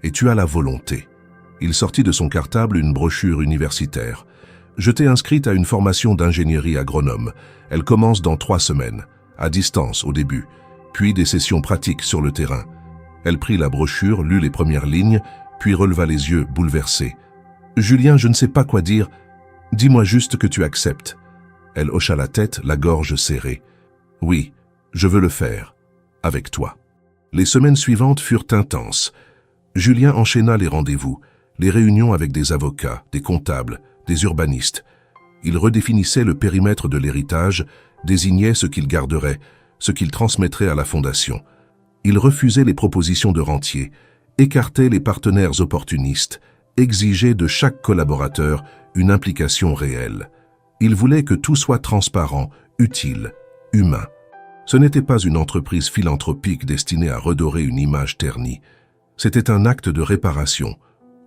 et tu as la volonté. Il sortit de son cartable une brochure universitaire. Je t'ai inscrite à une formation d'ingénierie agronome. Elle commence dans 3 semaines, à distance au début, puis des sessions pratiques sur le terrain. Elle prit la brochure, lut les premières lignes, puis releva les yeux, bouleversée. « Julien, je ne sais pas quoi dire. Dis-moi juste que tu acceptes. » Elle hocha la tête, la gorge serrée. « Oui, je veux le faire. Avec toi. » Les semaines suivantes furent intenses. Julien enchaîna les rendez-vous, les réunions avec des avocats, des comptables, des urbanistes. Il redéfinissait le périmètre de l'héritage, désignait ce qu'il garderait, ce qu'il transmettrait à la fondation. Il refusait les propositions de rentiers, écartait les partenaires opportunistes, exigeait de chaque collaborateur une implication réelle. Il voulait que tout soit transparent, utile, humain. Ce n'était pas une entreprise philanthropique destinée à redorer une image ternie. C'était un acte de réparation,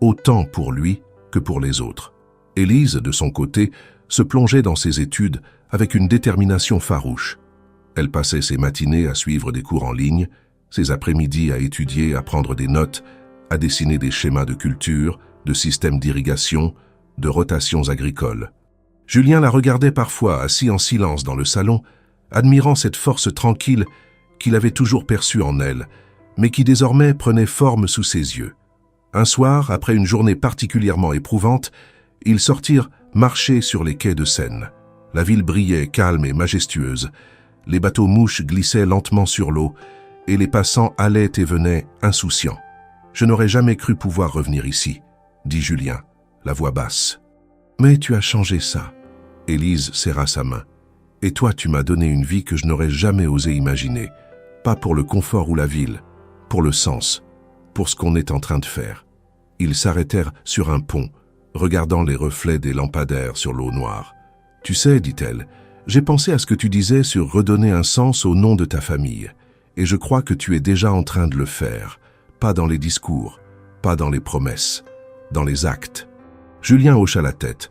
autant pour lui que pour les autres. Élise, de son côté, se plongeait dans ses études avec une détermination farouche. Elle passait ses matinées à suivre des cours en ligne, ses après-midi à étudier, à prendre des notes, à dessiner des schémas de culture, de systèmes d'irrigation, de rotations agricoles. Julien la regardait parfois assis en silence dans le salon, admirant cette force tranquille qu'il avait toujours perçue en elle, mais qui désormais prenait forme sous ses yeux. Un soir, après une journée particulièrement éprouvante, ils sortirent marcher sur les quais de Seine. La ville brillait, calme et majestueuse. Les bateaux-mouches glissaient lentement sur l'eau, et les passants allaient et venaient, insouciants. « Je n'aurais jamais cru pouvoir revenir ici, » dit Julien, la voix basse. « Mais tu as changé ça. » Élise serra sa main. « Et toi, tu m'as donné une vie que je n'aurais jamais osé imaginer. Pas pour le confort ou la ville, pour le sens, pour ce qu'on est en train de faire. » Ils s'arrêtèrent sur un pont, regardant les reflets des lampadaires sur l'eau noire. « Tu sais, dit-elle, j'ai pensé à ce que tu disais sur redonner un sens au nom de ta famille. Et je crois que tu es déjà en train de le faire, pas dans les discours, pas dans les promesses, dans les actes. » Julien hocha la tête.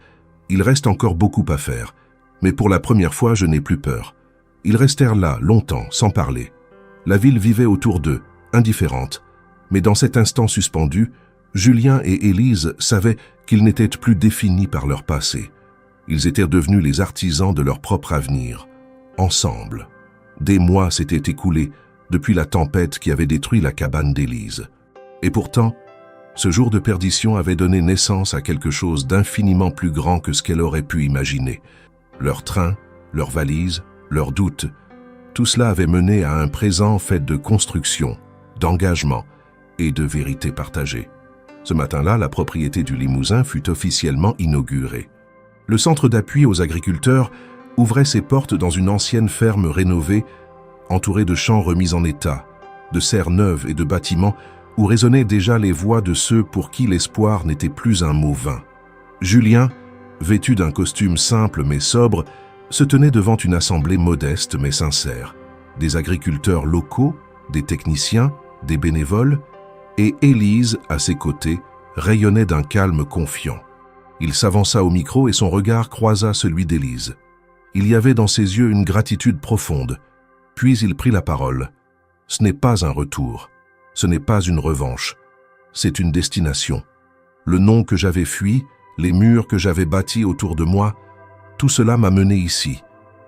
Il reste encore beaucoup à faire, mais pour la première fois, je n'ai plus peur. Ils restèrent là, longtemps, sans parler. La ville vivait autour d'eux, indifférente. Mais dans cet instant suspendu, Julien et Élise savaient qu'ils n'étaient plus définis par leur passé. Ils étaient devenus les artisans de leur propre avenir, ensemble. Des mois s'étaient écoulés depuis la tempête qui avait détruit la cabane d'Élise. Et pourtant, ce jour de perdition avait donné naissance à quelque chose d'infiniment plus grand que ce qu'elle aurait pu imaginer. Leur train, leurs valises, leurs doutes, tout cela avait mené à un présent fait de construction, d'engagement et de vérité partagée. Ce matin-là, la propriété du Limousin fut officiellement inaugurée. Le centre d'appui aux agriculteurs ouvrait ses portes dans une ancienne ferme rénovée, entourée de champs remis en état, de serres neuves et de bâtiments où résonnaient déjà les voix de ceux pour qui l'espoir n'était plus un mot vain. Julien, vêtu d'un costume simple mais sobre, se tenait devant une assemblée modeste mais sincère. Des agriculteurs locaux, des techniciens, des bénévoles, et Élise, à ses côtés, rayonnait d'un calme confiant. Il s'avança au micro et son regard croisa celui d'Élise. Il y avait dans ses yeux une gratitude profonde. Puis il prit la parole. « Ce n'est pas un retour, ce n'est pas une revanche, c'est une destination. Le nom que j'avais fui, les murs que j'avais bâtis autour de moi, tout cela m'a mené ici.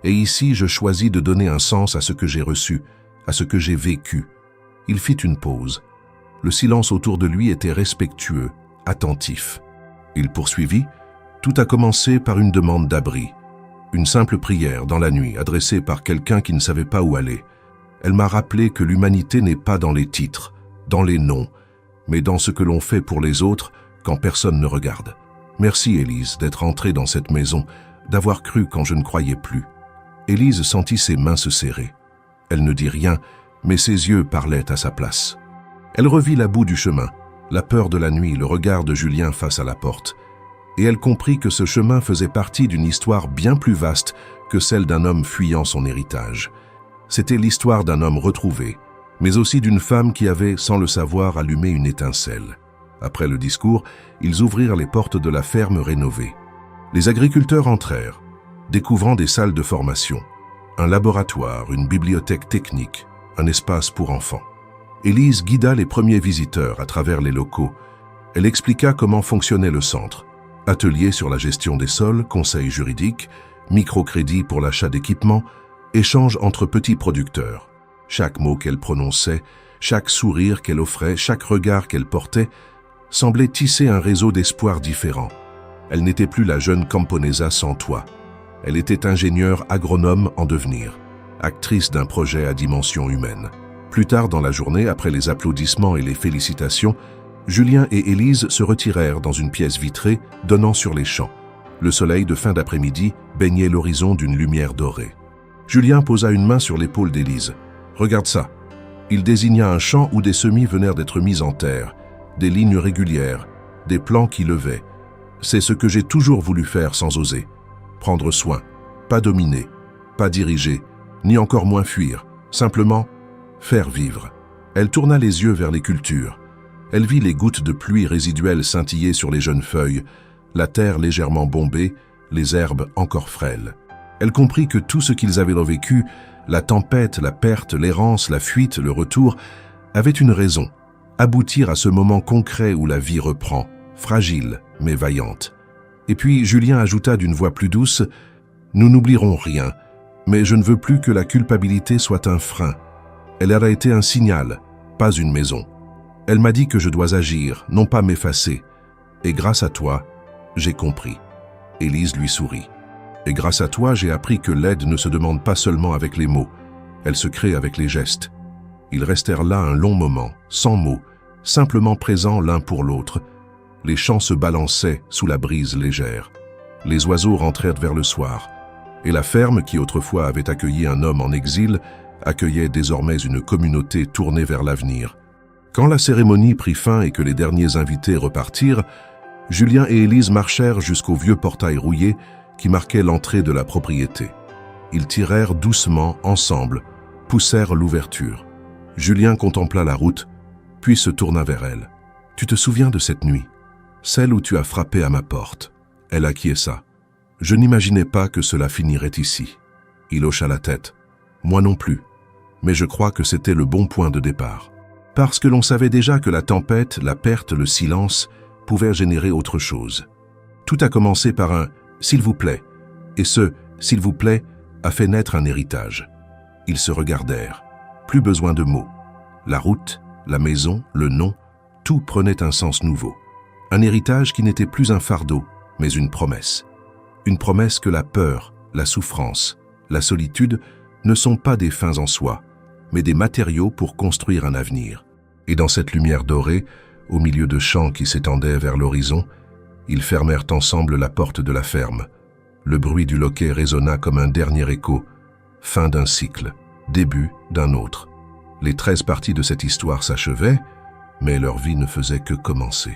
Et ici, je choisis de donner un sens à ce que j'ai reçu, à ce que j'ai vécu. » Il fit une pause. Le silence autour de lui était respectueux, attentif. Il poursuivit. « Tout a commencé par une demande d'abri. Une simple prière dans la nuit, adressée par quelqu'un qui ne savait pas où aller. Elle m'a rappelé que l'humanité n'est pas dans les titres, dans les noms, mais dans ce que l'on fait pour les autres quand personne ne regarde. Merci, Élise, d'être entrée dans cette maison, d'avoir cru quand je ne croyais plus. » Élise sentit ses mains se serrer. Elle ne dit rien, mais ses yeux parlaient à sa place. Elle revit la boue du chemin, la peur de la nuit, le regard de Julien face à la porte. Et elle comprit que ce chemin faisait partie d'une histoire bien plus vaste que celle d'un homme fuyant son héritage. C'était l'histoire d'un homme retrouvé, mais aussi d'une femme qui avait, sans le savoir, allumé une étincelle. Après le discours, ils ouvrirent les portes de la ferme rénovée. Les agriculteurs entrèrent, découvrant des salles de formation, un laboratoire, une bibliothèque technique, un espace pour enfants. Élise guida les premiers visiteurs à travers les locaux. Elle expliqua comment fonctionnait le centre. Atelier sur la gestion des sols, conseils juridiques, microcrédit pour l'achat d'équipements, échange entre petits producteurs. Chaque mot qu'elle prononçait, chaque sourire qu'elle offrait, chaque regard qu'elle portait, semblait tisser un réseau d'espoir différent. Elle n'était plus la jeune Camponesa sans toit. Elle était ingénieure agronome en devenir, actrice d'un projet à dimension humaine. Plus tard dans la journée, après les applaudissements et les félicitations, Julien et Élise se retirèrent dans une pièce vitrée donnant sur les champs. Le soleil de fin d'après-midi baignait l'horizon d'une lumière dorée. Julien posa une main sur l'épaule d'Élise. « Regarde ça !» Il désigna un champ où des semis venèrent d'être mis en terre, des lignes régulières, des plants qui levaient. C'est ce que j'ai toujours voulu faire sans oser. Prendre soin, pas dominer, pas diriger, ni encore moins fuir, simplement faire vivre. Elle tourna les yeux vers les cultures. Elle vit les gouttes de pluie résiduelles scintiller sur les jeunes feuilles, la terre légèrement bombée, les herbes encore frêles. Elle comprit que tout ce qu'ils avaient revécu, la tempête, la perte, l'errance, la fuite, le retour, avait une raison, aboutir à ce moment concret où la vie reprend, fragile mais vaillante. Et puis Julien ajouta d'une voix plus douce, « Nous n'oublierons rien, mais je ne veux plus que la culpabilité soit un frein. Elle a été un signal, pas une maison. Elle m'a dit que je dois agir, non pas m'effacer. Et grâce à toi, j'ai compris. » Élise lui sourit. « Et grâce à toi, j'ai appris que l'aide ne se demande pas seulement avec les mots, elle se crée avec les gestes. » Ils restèrent là un long moment, sans mots, simplement présents l'un pour l'autre. Les champs se balançaient sous la brise légère. Les oiseaux rentrèrent vers le soir, et la ferme, qui autrefois avait accueilli un homme en exil, accueillait désormais une communauté tournée vers l'avenir. Quand la cérémonie prit fin et que les derniers invités repartirent, Julien et Élise marchèrent jusqu'au vieux portail rouillé qui marquait l'entrée de la propriété. Ils tirèrent doucement, ensemble, poussèrent l'ouverture. Julien contempla la route, puis se tourna vers elle. « Tu te souviens de cette nuit, celle où tu as frappé à ma porte ?» Elle acquiesça. « Je n'imaginais pas que cela finirait ici. » Il hocha la tête. « Moi non plus, mais je crois que c'était le bon point de départ. » Parce que l'on savait déjà que la tempête, la perte, le silence pouvaient générer autre chose. Tout a commencé par un « s'il vous plaît », et ce « s'il vous plaît » a fait naître un héritage. Ils se regardèrent. Plus besoin de mots. La route, la maison, le nom, tout prenait un sens nouveau. Un héritage qui n'était plus un fardeau, mais une promesse. Une promesse que la peur, la souffrance, la solitude ne sont pas des fins en soi, mais des matériaux pour construire un avenir. Et dans cette lumière dorée, au milieu de champs qui s'étendaient vers l'horizon, ils fermèrent ensemble la porte de la ferme. Le bruit du loquet résonna comme un dernier écho. Fin d'un cycle, début d'un autre. Les 13 parties de cette histoire s'achevaient, mais leur vie ne faisait que commencer.